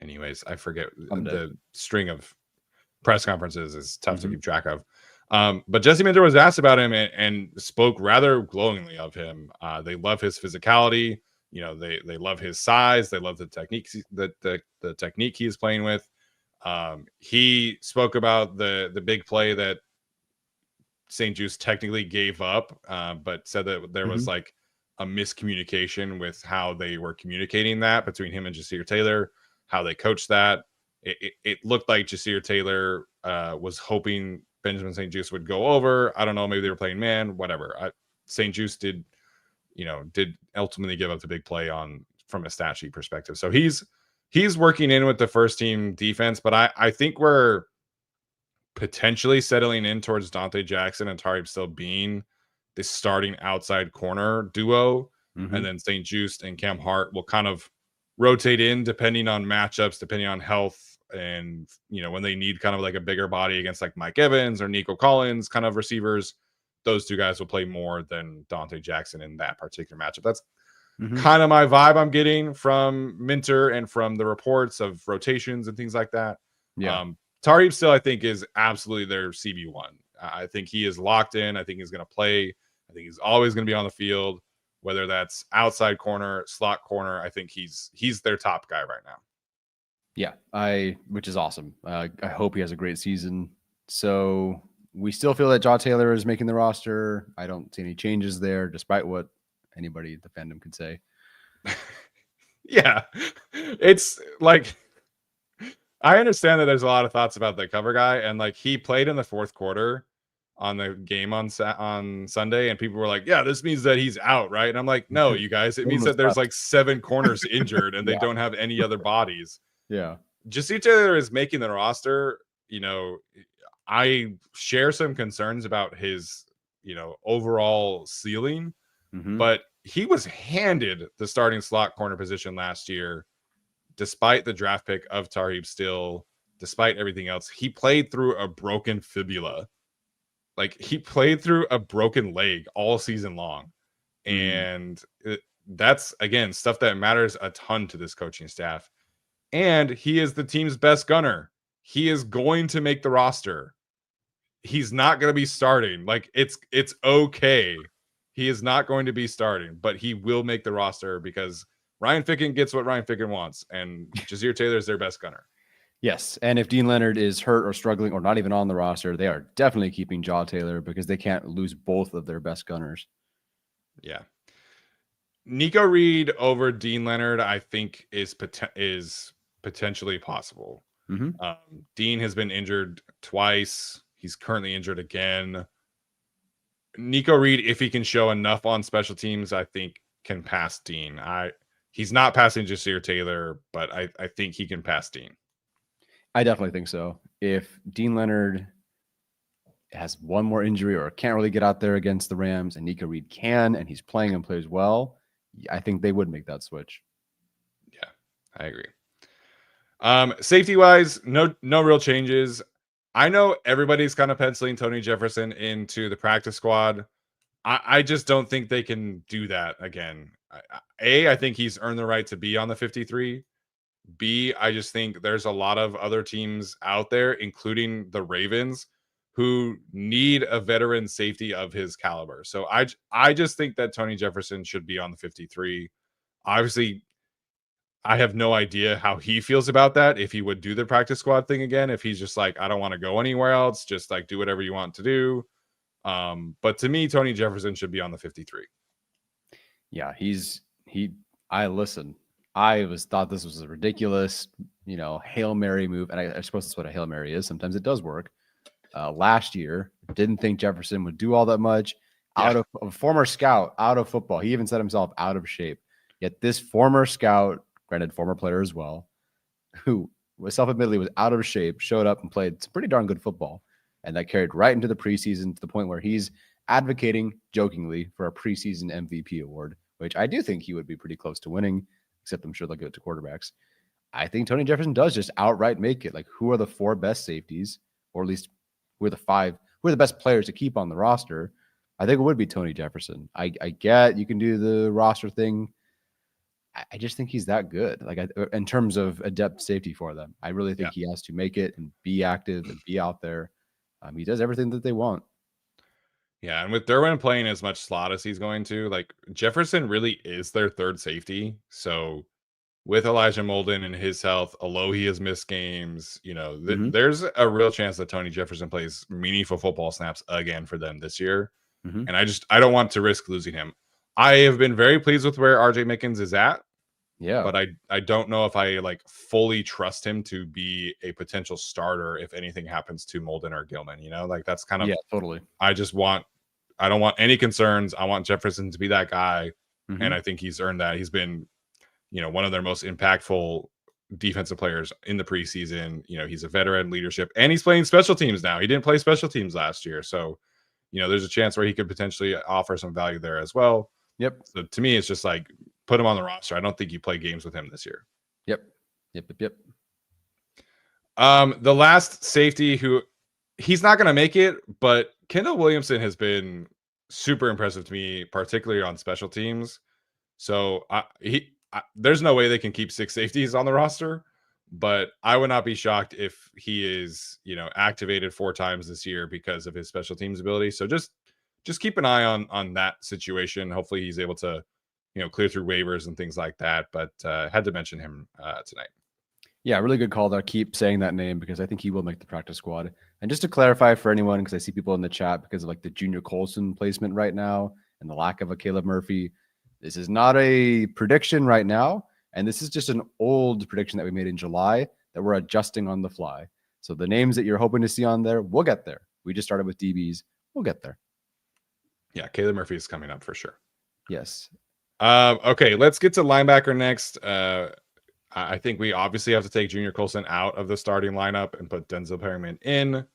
Anyways, I forget. The string of press conferences is tough to keep track of. But Jesse Minter was asked about him and spoke rather glowingly of him. They love his physicality. They love his size. They love the techniques, the technique he is playing with. He spoke about the big play that St-Juste technically gave up, but said that there was like a miscommunication with how they were communicating that between him and Jasir Taylor, how they coached that. It looked like Jasir Taylor was hoping Benjamin St-Juste would go over. I don't know, maybe they were playing man, whatever. St-Juste did ultimately give up the big play from a stat sheet perspective. So he's working in with the first team defense, but I think we're potentially settling in towards Dante Jackson and Tariq still being the starting outside corner duo. And then St-Juste and Cam Hart will kind of rotate in depending on matchups, depending on health. And, when they need kind of like a bigger body against like Mike Evans or Nico Collins kind of receivers, those two guys will play more than Dante Jackson in that particular matchup. That's kind of my vibe I'm getting from Minter and from the reports of rotations and things like that. Tariq still, I think, is absolutely their CB1. I think he is locked in. I think he's going to play. I think he's always going to be on the field, whether that's outside corner, slot corner. I think he's their top guy right now. Yeah, which is awesome. I hope he has a great season. So we still feel that Jaw Taylor is making the roster. I don't see any changes there, despite what anybody at the fandom could say. Yeah, it's like I understand that there's a lot of thoughts about the cover guy, and like he played in the fourth quarter on the game on Sunday, and people were like, "Yeah, this means that he's out, right?" And I'm like, "No, you guys, it means that there's like 7 corners injured, and they don't have any other bodies." Yeah, Jasir Taylor is making the roster. I share some concerns about his, overall ceiling, but he was handed the starting slot corner position last year, despite the draft pick of Tariq Still, despite everything else. He played through a broken fibula. Like, he played through a broken leg all season long. And that's, again, stuff that matters a ton to this coaching staff. And he is the team's best gunner. He is going to make the roster. He's not going to be starting. Like, it's okay. He is not going to be starting, but he will make the roster because Ryan Ficken gets what Ryan Ficken wants, and Jasir Taylor is their best gunner. Yes, and if Dean Leonard is hurt or struggling or not even on the roster, they are definitely keeping Jaw Taylor because they can't lose both of their best gunners. Yeah. Nico Reed over Dean Leonard, I think, is potentially possible. Dean has been injured twice. He's currently injured again. Nico Reed, if he can show enough on special teams, I think can pass Dean. He's not passing Jasir Taylor, but I think he can pass Dean. I definitely think so. If Dean Leonard has one more injury or can't really get out there against the Rams and Nico Reed can, and he's playing and plays well, I think they would make that switch. I agree. Safety wise, no real changes. I know everybody's kind of penciling Tony Jefferson into the practice squad. I just don't think they can do that again. I think he's earned the right to be on the 53. B, I just think there's a lot of other teams out there, including the Ravens, who need a veteran safety of his caliber. So I just think that Tony Jefferson should be on the 53. Obviously, I have no idea how he feels about that. If he would do the practice squad thing again, if he's just like, I don't want to go anywhere else, just like do whatever you want to do. But to me, Tony Jefferson should be on the 53. Yeah, I listen. I thought this was a ridiculous, Hail Mary move. And I suppose that's what a Hail Mary is. Sometimes it does work. Last year, didn't think Jefferson would do all that much. Out of a former scout, out of football. He even said himself out of shape. Yet this former scout, granted former player as well, who was self-admittedly was out of shape, showed up and played some pretty darn good football. And that carried right into the preseason to the point where he's advocating jokingly for a preseason MVP award, which I do think he would be pretty close to winning, except I'm sure they'll give it to quarterbacks. I think Tony Jefferson does just outright make it. Like, who are the 4 best safeties, or at least who are the 5, who are the best players to keep on the roster? I think it would be Tony Jefferson. I get you can do the roster thing. I just think he's that good. Like, in terms of adept safety for them, I really think he has to make it and be active and be out there. He does everything that they want. Yeah, and with Derwin playing as much slot as he's going to, like, Jefferson really is their third safety. So with Elijah Molden and his health, although he has missed games, there's a real chance that Tony Jefferson plays meaningful football snaps again for them this year. And I don't want to risk losing him. I have been very pleased with where RJ Mickens is at. Yeah. But I don't know if I like fully trust him to be a potential starter if anything happens to Molden or Gilman, like that's kind of, totally. I don't want any concerns. I want Jefferson to be that guy. And I think he's earned that. He's been, one of their most impactful defensive players in the preseason. He's a veteran leadership and he's playing special teams now. He didn't play special teams last year. So, there's a chance where he could potentially offer some value there as well. Yep. So to me, it's just like, put him on the roster. I don't think you play games with him this year. Yep. The last safety who he's not going to make it, but Kendall Williamson has been super impressive to me, particularly on special teams. So there's no way they can keep 6 safeties on the roster, but I would not be shocked if he is, activated 4 times this year because of his special teams ability. So just keep an eye on that situation. Hopefully he's able to, clear through waivers and things like that. But had to mention him tonight. Yeah, really good call there. Keep saying that name because I think he will make the practice squad. And just to clarify for anyone, because I see people in the chat because of like the Junior Colson placement right now and the lack of a Caleb Murphy, this is not a prediction right now. And this is just an old prediction that we made in July that we're adjusting on the fly. So the names that you're hoping to see on there, we'll get there. We just started with DBs. We'll get there. Yeah, Caleb Murphy is coming up for sure. Yes. Okay, let's get to linebacker next. I think we obviously have to take Junior Colson out of the starting lineup and put Denzel Perryman in.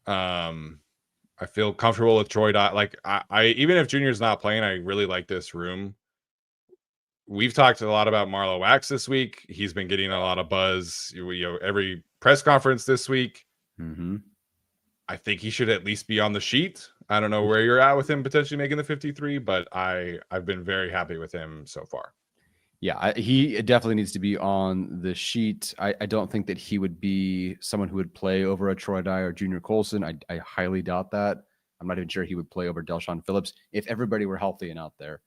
I feel comfortable with Troy Dye. Like I even if Junior's not playing, I really like this room. We've talked a lot about Marlo Wax this week. He's been getting a lot of buzz. Every press conference this week. I think he should at least be on the sheet. I don't know where you're at with him potentially making the 53, but I've been very happy with him so far. Yeah, he definitely needs to be on the sheet. I don't think that he would be someone who would play over a Troy Dye or Junior Colson. I highly doubt that. I'm not even sure he would play over Delshon Phillips if everybody were healthy and out there.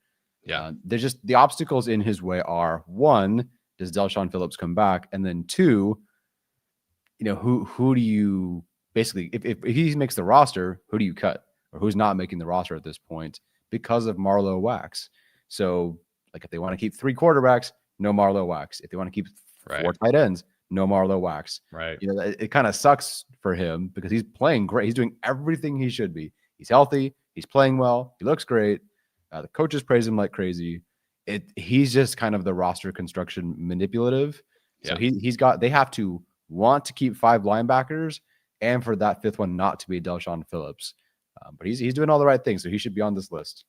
Yeah. There's just the obstacles in his way are, 1, does Delshon Phillips come back? And then 2, who do you basically, if he makes the roster, who do you cut? Or who's not making the roster at this point because of Marlo Wax? So, like, if they want to keep 3 quarterbacks, no Marlo Wax. If they want to keep 4 tight ends, no Marlo Wax. Right. It kind of sucks for him because he's playing great. He's doing everything he should be. He's healthy. He's playing well. He looks great. The coaches praise him like crazy. He's just kind of the roster construction manipulative. So they have to want to keep 5 linebackers and for that 5th one not to be Delshon Phillips. But he's doing all the right things, so he should be on this list.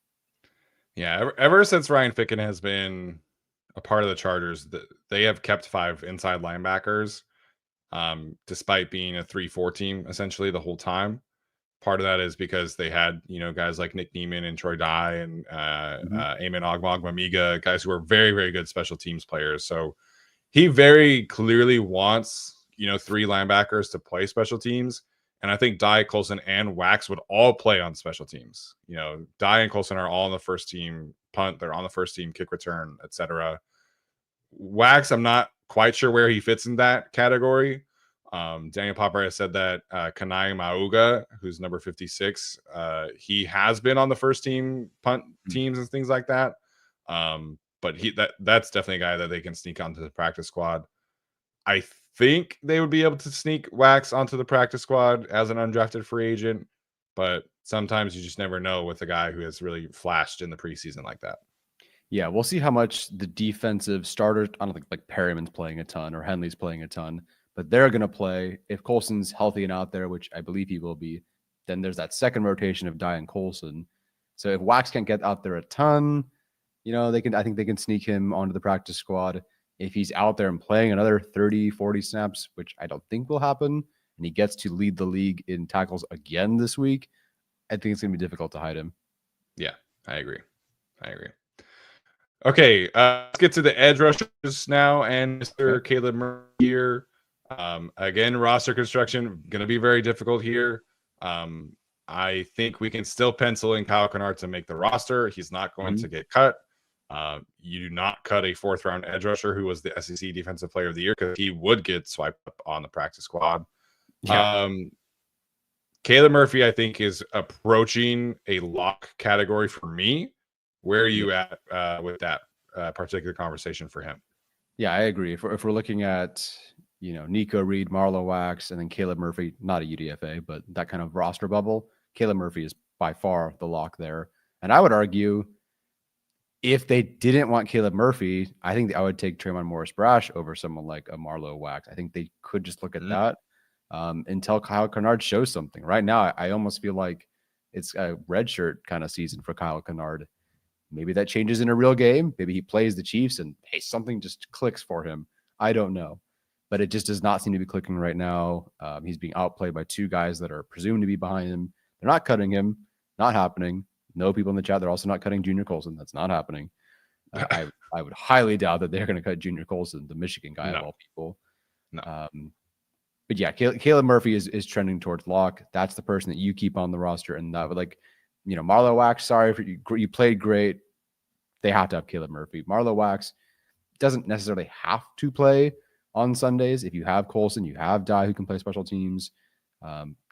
Yeah, ever since Ryan Ficken has been a part of the Chargers that they have kept 5 inside linebackers, despite being a 3-4 team essentially the whole time. Part of that is because they had, guys like Nick Neiman and Troy Dye and Eamon Ogbongbemiga, guys who are very, very good special teams players. So he very clearly wants, 3 linebackers to play special teams. And I think Dye, Colson, and Wax would all play on special teams. Dye and Colson are all on the first team punt. They're on the first team kick return, etc. Wax, I'm not quite sure where he fits in that category. Daniel Popper has said that Kanai Mauga, who's number 56, he has been on the first team punt teams and things like that. But that's definitely a guy that they can sneak onto the practice squad. I think they would be able to sneak Wax onto the practice squad as an undrafted free agent, but sometimes you just never know with a guy who has really flashed in the preseason like that. Yeah, we'll see how much the defensive starters, I don't think like Perryman's playing a ton or Henley's playing a ton, but they're going to play. If Colson's healthy and out there, which I believe he will be, then there's that second rotation of Dye and Colson. So if Wax can't get out there a ton, I think they can sneak him onto the practice squad. If he's out there and playing another 30, 40 snaps, which I don't think will happen, and he gets to lead the league in tackles again this week, I think it's going to be difficult to hide him. Yeah, I agree. Okay, let's get to the edge rushers now, and Mr. Caleb Murray here. Again, roster construction going to be very difficult here. I think we can still pencil in Kyle Kennard to make the roster. He's not going to get cut. You do not cut a 4th-round edge rusher who was the SEC Defensive Player of the Year because he would get swiped up on the practice squad. Yeah. Caleb Murphy, I think, is approaching a lock category for me. Where are you at with that particular conversation for him? Yeah, I agree. If we're looking at, Nico Reed, Marlon Wax, and then Caleb Murphy, not a UDFA, but that kind of roster bubble, Caleb Murphy is by far the lock there. And I would argue if they didn't want Caleb Murphy, I think I would take Tremont Morris-Brash over someone like a Marlo Wax. I think they could just look at that until Kyle Kennard shows something. Right now, I almost feel like it's a redshirt kind of season for Kyle Kennard. Maybe that changes in a real game. Maybe he plays the Chiefs and, hey, something just clicks for him. I don't know. But it just does not seem to be clicking right now. He's being outplayed by 2 guys that are presumed to be behind him. They're not cutting him. Not happening. No people in the chat. They're also not cutting Junior Colson. That's not happening. I would highly doubt that they're going to cut Junior Colson, the Michigan guy of all people. No. But yeah, Caleb Murphy is trending towards lock. That's the person that you keep on the roster. And that would Marlo Wax, sorry for you played great. They have to have Caleb Murphy. Marlo Wax doesn't necessarily have to play on Sundays. If you have Colson, you have Dye who can play special teams.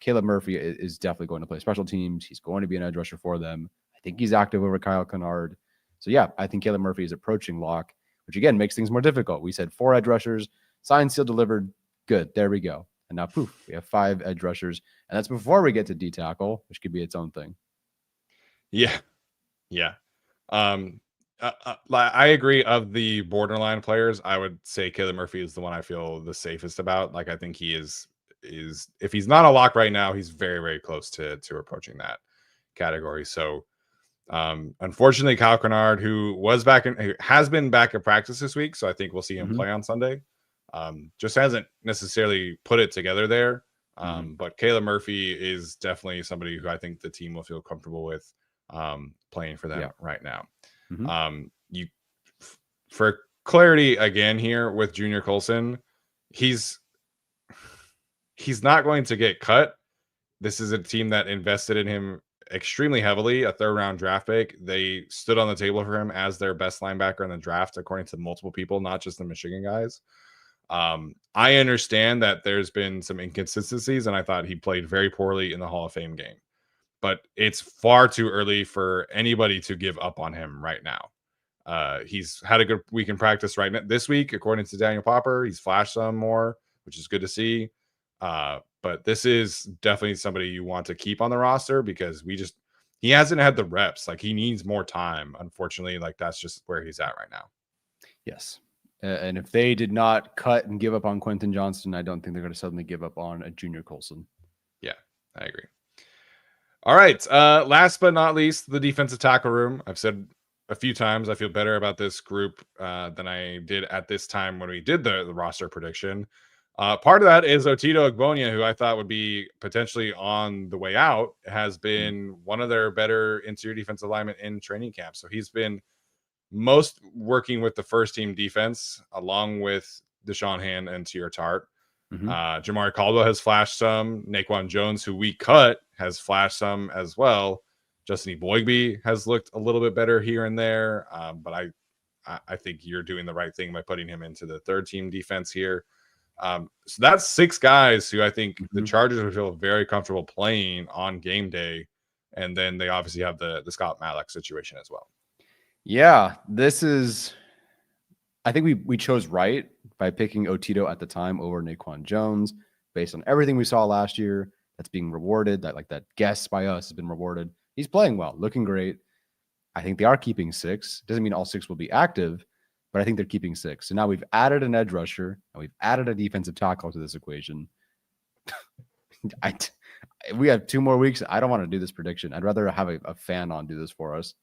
Caleb Murphy is definitely going to play special teams. He's going to be an edge rusher for them. I think he's active over Kyle Kennard. So yeah, I think Caleb Murphy is approaching lock, which again makes things more difficult. We said 4 edge rushers, signed, sealed, delivered. Good. There we go. And now poof, we have 5 edge rushers. And that's before we get to D tackle, which could be its own thing. Yeah. I agree. Of the borderline players, I would say Caleb Murphy is the one I feel the safest about. I think he is if he's not a lock right now, he's very, very close to approaching that category. So unfortunately, Kyle Kennard, who has been back in practice this week, so I think we'll see him play on Sunday. Just hasn't necessarily put it together there. But Caleb Murphy is definitely somebody who I think the team will feel comfortable with playing for them right now. For clarity again here with Junior Colson, he's not going to get cut. This is a team that invested in him extremely heavily, a 3rd-round draft pick. They stood on the table for him as their best linebacker in the draft, according to multiple people, not just the Michigan guys. I understand that there's been some inconsistencies, and I thought he played very poorly in the Hall of Fame game. But it's far too early for anybody to give up on him right now. He's had a good week in practice this week, according to Daniel Popper. He's flashed some more, which is good to see. But this is definitely somebody you want to keep on the roster because he hasn't had the reps. He needs more time. Unfortunately, that's just where he's at right now. Yes. And if they did not cut and give up on Quentin Johnston, I don't think they're going to suddenly give up on a Junior Colson. Yeah, I agree. All right. Last but not least, the defensive tackle room. I've said a few times. I feel better about this group than I did at this time when we did the roster prediction. Part of that is Otito Ogbonia, who I thought would be potentially on the way out, has been one of their better interior defensive linemen in training camp. So he's been most working with the first team defense along with Deshaun Hand and Tier Tart. Jamari Caldwell has flashed some. Naquan Jones, who we cut, has flashed some as well. Justin Eboigbe has looked a little bit better here and there, but I think you're doing the right thing by putting him into the third team defense here. So that's 6 guys who I think the Chargers would feel very comfortable playing on game day, and then they obviously have the Scott Malek situation as well. Yeah, this is. I think we chose right by picking Otito at the time over Naquan Jones based on everything we saw last year. That's being rewarded. That guess by us has been rewarded. He's playing well, looking great. I think they are keeping 6. Doesn't mean all 6 will be active, but I think they're keeping 6. So now we've added an edge rusher and we've added a defensive tackle to this equation. We have 2 more weeks. I don't want to do this prediction. I'd rather have a fan on do this for us.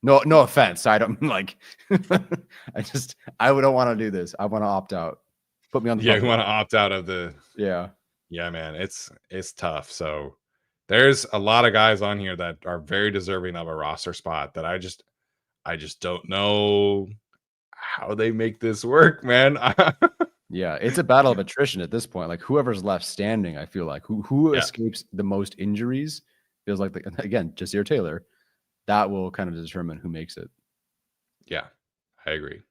No offense. I don't like. I don't want to do this. I want to opt out. Put me on the. Yeah, you want to opt out of the. Yeah. Yeah, man. It's tough. So there's a lot of guys on here that are very deserving of a roster spot that I just don't know how they make this work, man. Yeah, it's a battle of attrition at this point. Like whoever's left standing, I feel like who escapes the most injuries feels like again, Jasir Taylor. That will kind of determine who makes it. Yeah, I agree.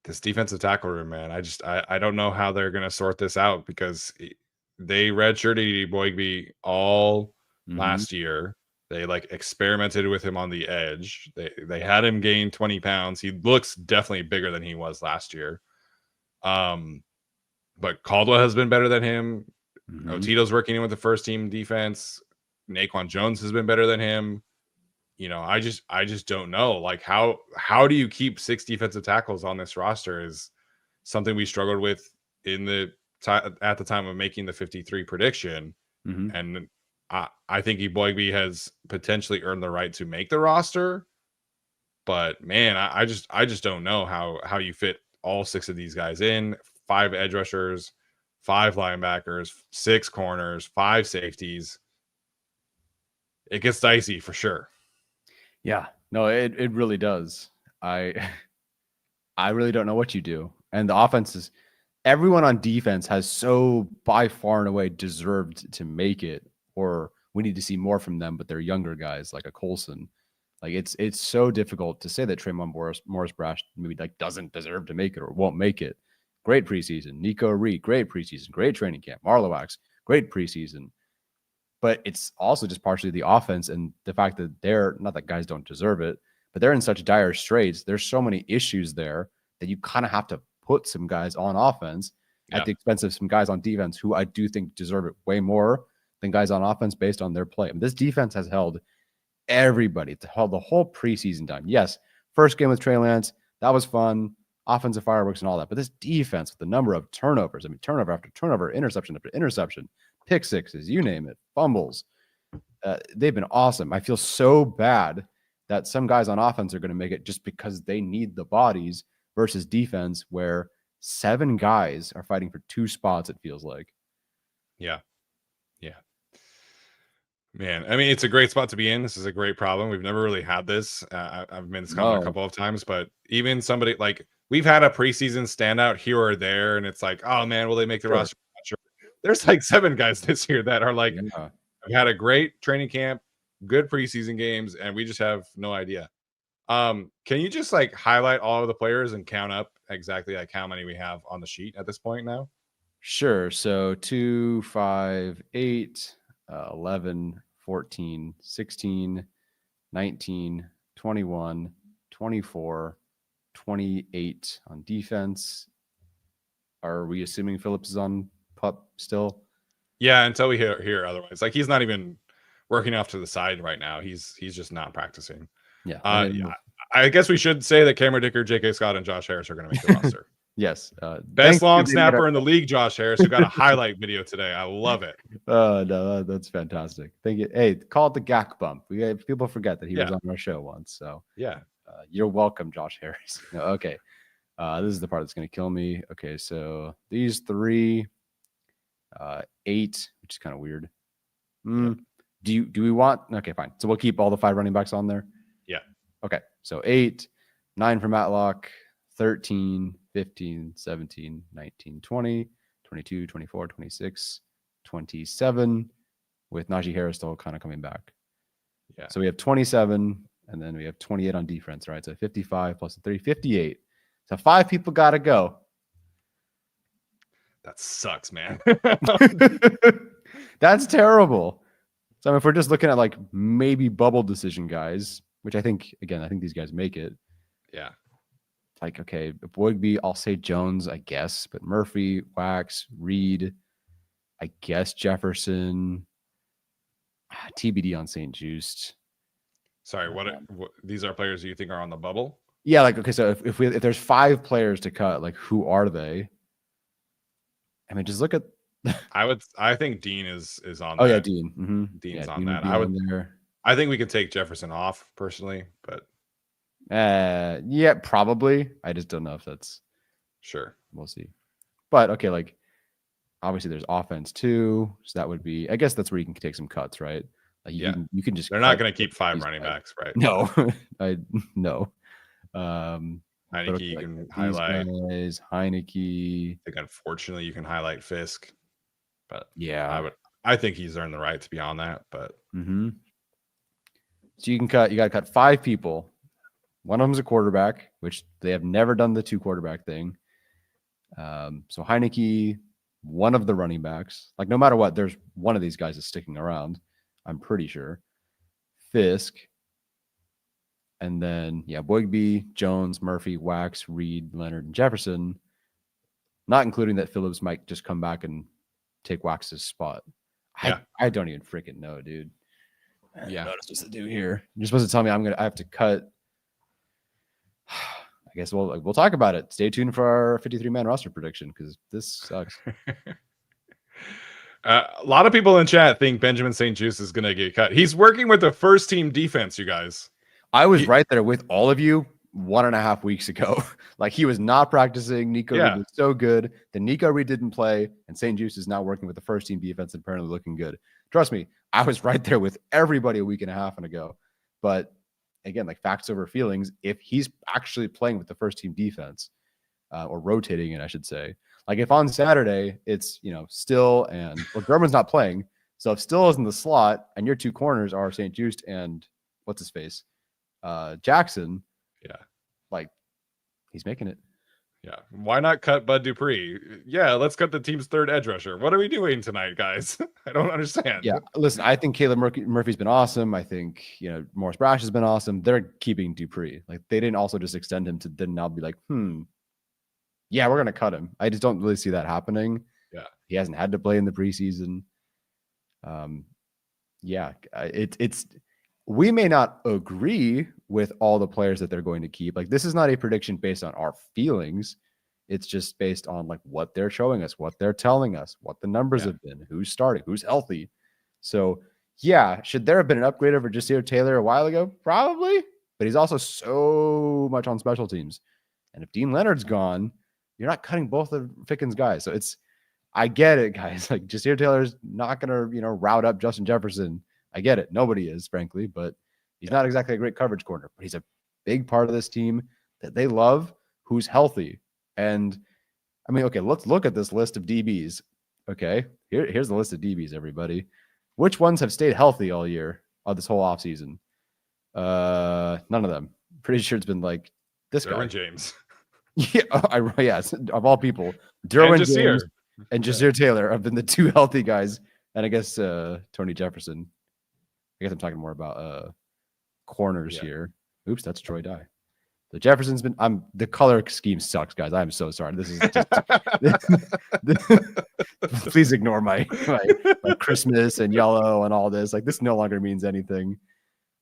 This defensive tackle room, man, I don't know how they're going to sort this out because they redshirted Eboigbe all last year. They experimented with him on the edge. They had him gain 20 pounds. He looks definitely bigger than he was last year. But Caldwell has been better than him. Otito's working in with the first team defense. Naquan Jones has been better than him. I just don't know. Like how do you keep 6 defensive tackles on this roster is something we struggled with at the time of making the 53 prediction. And I think Eboigbe has potentially earned the right to make the roster, but man, I just don't know how you fit all 6 of these guys in. 5 edge rushers, 5 linebackers, 6 corners, 5 safeties. It gets dicey for sure. Yeah, no, it really does. I really don't know what you do. And the offense is, everyone on defense has so by far and away deserved to make it, or we need to see more from them, but they're younger guys like a Colson. Like it's so difficult to say that Tremont Morris Brash maybe doesn't deserve to make it or won't make it. Great preseason. Nico Reed, great preseason, great training camp. Marlowax, great preseason. But it's also just partially the offense and the fact that they're not that guys don't deserve it, but they're in such dire straits. There's so many issues there that you kind of have to put some guys on offense at the expense of some guys on defense who I do think deserve it way more than guys on offense based on their play. I mean, this defense has held everybody. It's held the whole preseason time. Yes, first game with Trey Lance, that was fun, offensive fireworks and all that. But this defense with the number of turnovers, I mean, turnover after turnover, interception after interception, pick sixes, you name it, fumbles. They've been awesome. I feel so bad that some guys on offense are going to make it just because they need the bodies versus defense where 7 guys are fighting for 2 spots, it feels like. Yeah. Man, I mean, it's a great spot to be in. This is a great problem. We've never really had this. I've made this comment a couple of times, but even somebody we've had a preseason standout here or there, and it's like, oh man, will they make the roster? Sure. There's 7 guys this year that are have had a great training camp, good preseason games, and we just have no idea. Can you just highlight all of the players and count up exactly how many we have on the sheet at this point now? Sure. So 2, 5, 8, 11, 14, 16, 19, 21, 24, 28 on defense. Are we assuming Phillips is on PUP still? Yeah, until we hear otherwise. He's not even working off to the side right now. He's just not practicing. Yeah. I guess we should say that Cameron Dicker, J.K. Scott, and Josh Harris are going to make the roster. Yes. Best long snapper in the league, Josh Harris, who got a highlight video today. I love it. No, that's fantastic. Thank you. Hey, call it the Gak bump. People forget that he was on our show once. So yeah, you're welcome, Josh Harris. No, okay. This is the part that's going to kill me. Okay, so these 3, 8, which is kind of weird. Do we want? Okay, fine. So we'll keep all the 5 running backs on there. Yeah. Okay, so 8, 9 for Matlock, 13, 15, 17, 19, 20, 22, 24, 26, 27, with Najee Harris still kind of coming back. Yeah. So we have 27, and then we have 28 on defense, right? So 55 plus 3, 58. So 5 people got to go. That sucks, man. That's terrible. So if we're just looking at like maybe bubble decision guys, which I think these guys make it. Yeah. Like, okay, Boygby, I'll say Jones, I guess, but Murphy, Wax, Reed, I guess Jefferson, TBD on St. Just. Sorry, what these are players you think are on the bubble? Yeah, like, okay, so if there's 5 players to cut, like, who are they? I mean, just look at. I think Dean is on. Oh yeah, Dean. Mm-hmm. Dean's on that. I think we could take Jefferson off personally, but. Yeah, probably. I just don't know if that's. Sure. We'll see. But okay, like, obviously there's offense too, so that would be. I guess that's where you can take some cuts, right? Like you can just. They're not going to keep 5 running backs, right? No, no. Heineke, you can highlight. Guys, Heineke. I think unfortunately you can highlight Fisk, but yeah, I think he's earned the right to be on that. But so you got to cut 5 people. One of them's a quarterback, which they have never done the 2 quarterback thing. So Heineke, one of the running backs, like no matter what, there's one of these guys is sticking around. I'm pretty sure. Fisk. And then, Boygby, Jones, Murphy, Wax, Reed, Leonard, and Jefferson. Not including that Phillips might just come back and take Wax's spot. I don't even freaking know, dude. I don't know what I'm supposed to do here. You're supposed to tell me I have to cut. I guess we'll talk about it. Stay tuned for our 53-man roster prediction because this sucks. A lot of people in chat think Benjamin St. Juste is going to get cut. He's working with the first team defense, you guys. I was right there with all of you 1.5 weeks ago. Like, he was not practicing. Nico Reed was so good. Then Nico Reed didn't play, and St. Juste is now working with the first team defense and apparently looking good. Trust me, I was right there with everybody a week and a half ago. But again, like, facts over feelings, if he's actually playing with the first team defense, or rotating it, I should say. Like, if on Saturday it's, Still and German's not playing, so if Still is in the slot and your 2 corners are St. Juste and what's his face? Jackson, like, he's making it. Why not cut Bud Dupree? Let's cut the team's 3rd edge rusher. What are we doing tonight, guys? I don't understand. Listen, I think Caleb Murphy's been awesome. I think Morris Brash has been awesome. They're keeping Dupree. Like, they didn't also just extend him to then now be like, we're gonna cut him. I just don't really see that happening. He hasn't had to play in the preseason. It's we may not agree with all the players that they're going to keep. Like, this is not a prediction based on our feelings. It's just based on like what they're showing us, what they're telling us, what the numbers have been, who's starting, who's healthy. So should there have been an upgrade over Jasir Taylor a while ago? Probably, but he's also so much on special teams. And if Dean Leonard's gone, you're not cutting both of Fickens' guys. So I get it, guys. Like, Jasir Taylor's not going to, route up Justin Jefferson. I get it. Nobody is, frankly, but he's not exactly a great coverage corner, but he's a big part of this team that they love, who's healthy. And I mean, okay, let's look at this list of DBs. Okay, here's the list of DBs, everybody. Which ones have stayed healthy all year, this whole offseason? None of them. Pretty sure it's been like this guy. Derwin James. Of all people. Derwin James and Jasir Taylor have been the 2 healthy guys. And I guess Tony Jefferson. I guess I'm talking more about corners here. Oops, that's Troy Dye. The Jefferson's been. The color scheme sucks, guys. I'm so sorry. This is just. Please ignore my Christmas and yellow and all this. Like, this no longer means anything.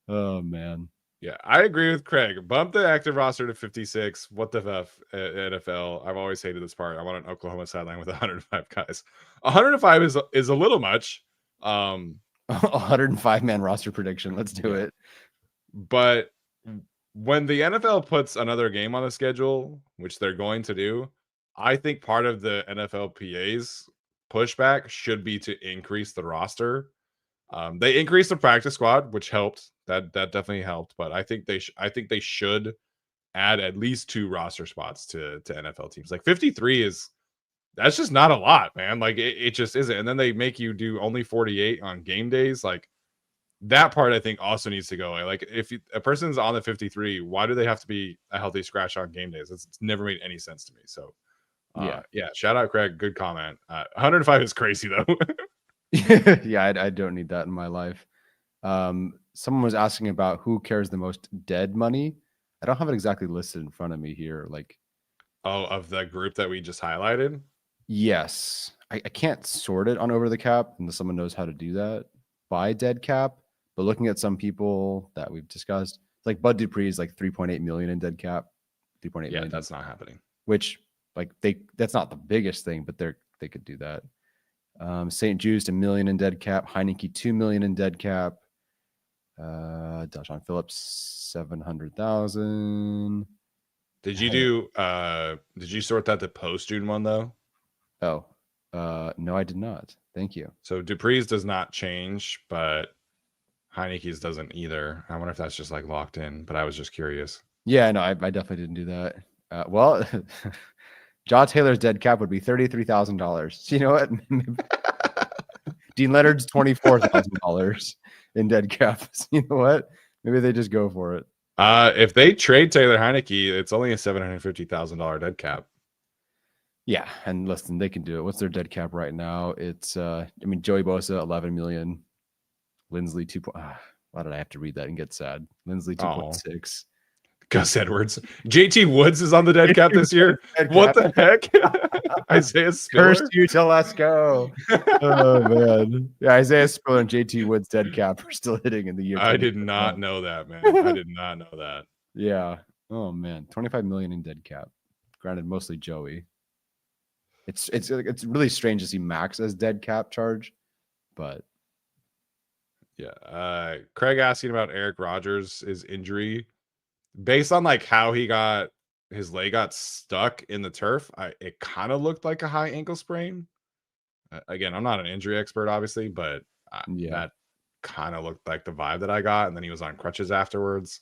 Oh man. Yeah, I agree with Craig. Bump the active roster to 56. What the F, NFL? I've always hated this part. I want an Oklahoma sideline with 105 guys. 105 is a little much. 105 man roster prediction. Let's do it. But when the NFL puts another game on the schedule, which they're going to do, I think part of the NFLPA's pushback should be to increase the roster. They increased the practice squad, which helped. That definitely helped. But I think they should add at least 2 roster spots to NFL teams. Like 53 that's just not a lot, man. Like it just isn't. And then they make you do only 48 on game days. Like that part, I think, also needs to go away. Like if a person's on the 53, why do they have to be a healthy scratch on game days? It's never made any sense to me. So yeah. Shout out Craig. Good comment. 105 is crazy though. Yeah, I don't need that in my life. Someone was asking about who cares the most dead money. I don't have it exactly listed in front of me here. Like, of the group that we just highlighted. Yes, I can't sort it on Over the Cap unless someone knows how to do that by dead cap. But looking at some people that we've discussed, like Bud Dupree is like 3.8 million in dead cap. 3.8 million. That's not happening. Which like that's not the biggest thing, but they could do that. St. Jude's $1 million in dead cap. Heineke $2 million in dead cap. Deshaun Phillips 700,000. Did you sort that to post June 1 though? Oh, no, I did not. Thank you. So Dupree's does not change, but Heineke's doesn't either. I wonder if that's just like locked in, but I was just curious. Yeah, no, I definitely didn't do that. Well, Jaw Taylor's dead cap would be $33,000. So you know what? Dean Leonard's $24,000 in dead cap. So you know what? Maybe they just go for it. If they trade Taylor Heineke, it's only a $750,000 dead cap. Yeah, and listen, they can do it. What's their dead cap right now? It's Joey Bosa, 11 million. Lindsley 2. Why did I have to read that and get sad? Lindsley 2.6. Gus Edwards. JT Woods is on the dead cap this year. What the heck? Isaiah Spiller. First you to let's go. Oh man. Yeah, Isaiah Spiller and JT Woods dead cap are still hitting in the year. I did not know that, man. I did not know that. Yeah. Oh man. 25 million in dead cap. Granted, mostly Joey. It's really strange to see Max as dead cap charge, but yeah. Craig asking about Eric Rodgers' injury. Based on like how his leg got stuck in the turf, it kind of looked like a high ankle sprain. Again, I'm not an injury expert, obviously, but that kind of looked like the vibe that I got. And then he was on crutches afterwards.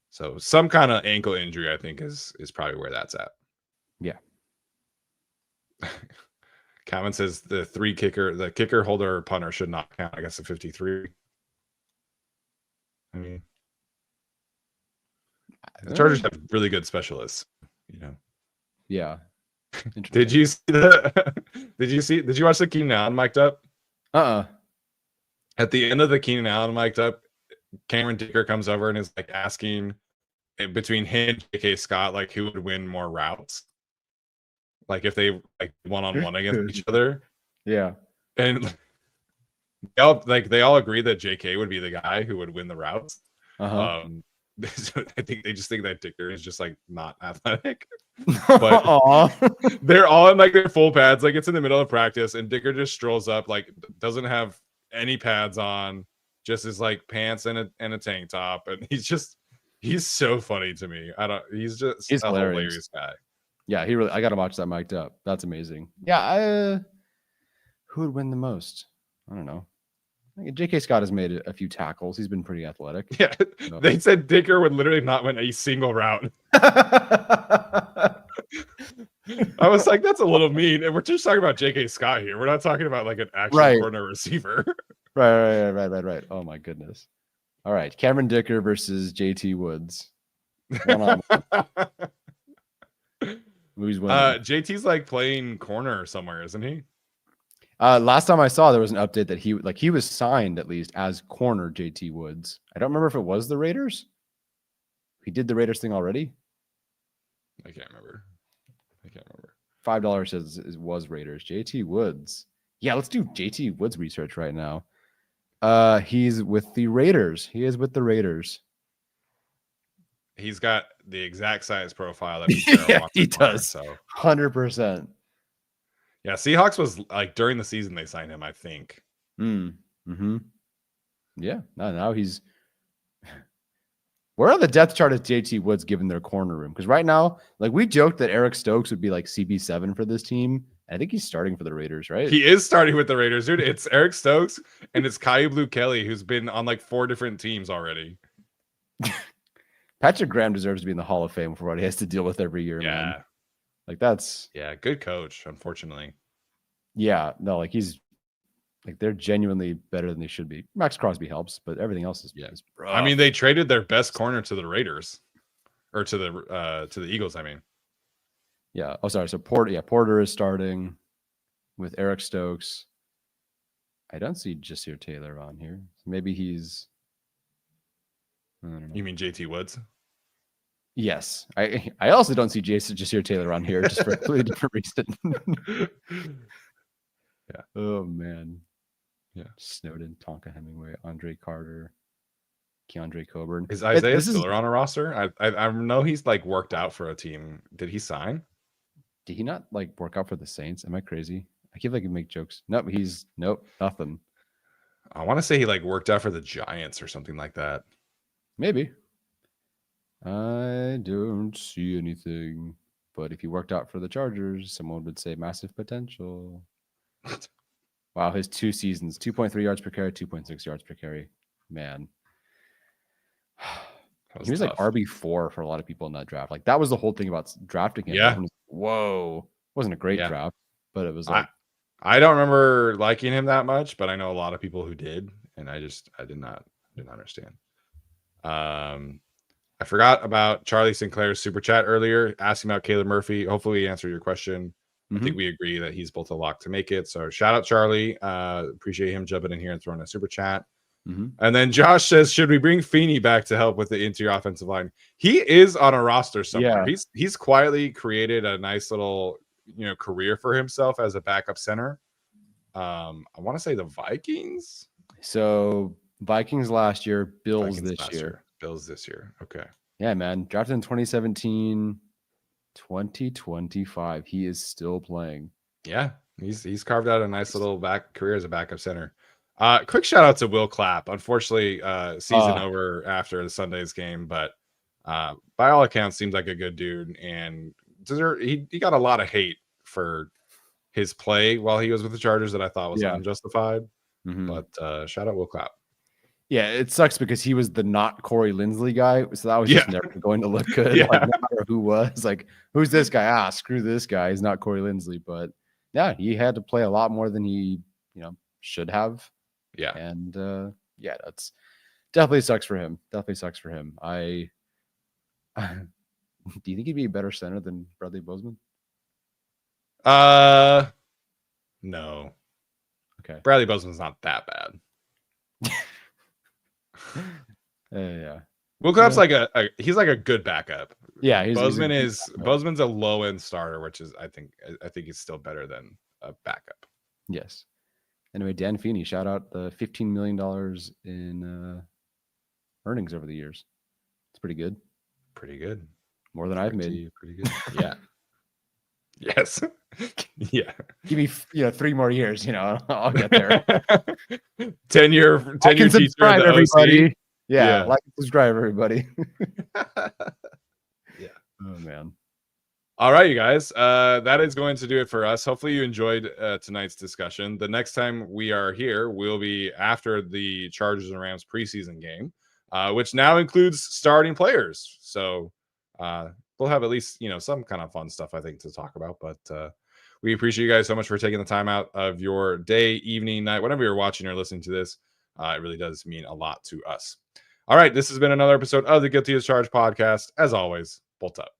So some kind of ankle injury, I think, is probably where that's at. Yeah. Calvin says the kicker, holder, punter should not count. I guess the 53. I mean, the Chargers have really good specialists, you know. Yeah. Did you see Did you watch the Keenan Allen mic'd up? At the end of the Keenan Allen mic'd up, Cameron Dicker comes over and is like asking between him and J.K. Scott, like who would win more routes, like if they like one-on-one against each other. Yeah, and they all agree that J.K. would be the guy who would win the routes. So I think they just think that Dicker is just like not athletic. But they're all in like their full pads, like it's in the middle of practice, and Dicker just strolls up, like doesn't have any pads on, just his like pants and a tank top, and he's so funny to me. He's a hilarious guy. Yeah, I gotta watch that mic'd up. That's amazing. Yeah, who would win the most? I don't know. I think J.K. Scott has made a few tackles. He's been pretty athletic. Yeah, they said Dicker would literally not win a single route. I was like, that's a little mean. And we're just talking about J.K. Scott here. We're not talking about like an actual corner receiver. Right. Oh my goodness. All right, Cameron Dicker versus JT Woods. Who's winning? JT's like playing corner somewhere, isn't he? Last time I saw, there was an update that he was signed at least as corner JT Woods. I don't remember if it was the Raiders. He did the Raiders thing already. I can't remember. $5 says it was Raiders. JT Woods. Yeah, let's do JT Woods research right now. He's with the Raiders. He is with the Raiders. he's got the exact size profile that Pizarro Yeah, wants. he to acquire, does. So 100%. Yeah, Seahawks was like during the season they signed him, I think. Mm-hmm. Yeah. Now he's. Where on the depth chart is JT Woods given their corner room? Because right now, like we joked that Eric Stokes would be like CB7 for this team. I think he's starting for the Raiders, right? He is starting with the Raiders, dude. It's Eric Stokes and it's Kyu Blue Kelly, who's been on like 4 different teams already. Patrick Graham deserves to be in the Hall of Fame for what he has to deal with every year, man. Like that's good coach, unfortunately. Yeah, no, like he's like they're genuinely better than they should be. Max Crosby helps, but everything else is rough. I mean, they traded their best corner to the Raiders. Or to the Eagles, I mean. Yeah. Oh, sorry. So Porter is starting with Eric Stokes. I don't see Jasir Taylor on here. So maybe he's. I don't know. You mean JT Woods? Yes. I also don't see Jasir Taylor on here just for a completely different reason. Yeah. Oh man. Yeah. Snowden, Tonka Hemingway, Andre Carter, Keandre Coburn. Is Isaiah Spiller on a roster? I know he's like worked out for a team. Did he sign? Did he not like work out for the Saints? Am I crazy? I keep like make jokes. Nope, nothing. I want to say he like worked out for the Giants or something like that. Maybe. I don't see anything. But if he worked out for the Chargers, someone would say massive potential. Wow, his 2 seasons, 2.3 yards per carry, 2.6 yards per carry. Man. He was tough. like RB4 for a lot of people in that draft. Like that was the whole thing about drafting him. Yeah. Whoa. It wasn't a great draft, but it was like I don't remember liking him that much, but I know a lot of people who did, and I didn't understand. I forgot about Charlie Sinclair's super chat earlier, asking about Caleb Murphy. Hopefully, we answered your question. I think we agree that he's both a lock to make it. So shout out Charlie. Appreciate him jumping in here and throwing a super chat. And then Josh says, should we bring Feeney back to help with the interior offensive line? He is on a roster somewhere. Yeah. He's quietly created a nice little career for himself as a backup center. I want to say the Vikings. So Vikings last year, Bills this year. Bills this year. Okay. Yeah, man. Drafted in 2017, 2025. He is still playing. Yeah. He's carved out a nice little career as a backup center. Quick shout out to Will Clapp. Unfortunately, season over after the Sunday's game, but by all accounts, seems like a good dude. And he got a lot of hate for his play while he was with the Chargers that I thought was unjustified. But shout out Will Clapp. Yeah, it sucks because he was the not Corey Linsley guy, so that was just never going to look good. Like, no matter who was, like, who's this guy? Screw this guy. He's not Corey Linsley. But yeah, he had to play a lot more than he, should have. Yeah. And that's definitely sucks for him. Do you think he'd be a better center than Bradley Bozeman? No. Okay. Bradley Bozeman's not that bad. Yeah. Will Clapp's like he's like a good backup. Yeah, Bozeman's a low end starter, which is I think he's still better than a backup. Yes. Anyway, Dan Feeney, shout out the $15 million in earnings over the years. It's pretty good. Pretty good. More than I've made. Pretty good. Yeah. Yes. Yeah. Give me 3 more years, I'll get there. 10-year teacher subscribe, everybody. OC. Yeah, like and subscribe, everybody. Yeah. Oh man. All right, you guys. That is going to do it for us. Hopefully you enjoyed tonight's discussion. The next time we are here will be after the Chargers and Rams preseason game, which now includes starting players. So we'll have at least, some kind of fun stuff, I think, to talk about. But we appreciate you guys so much for taking the time out of your day, evening, night, whenever you're watching or listening to this. It really does mean a lot to us. All right, this has been another episode of the Guilty as Charged podcast. As always, bolt up.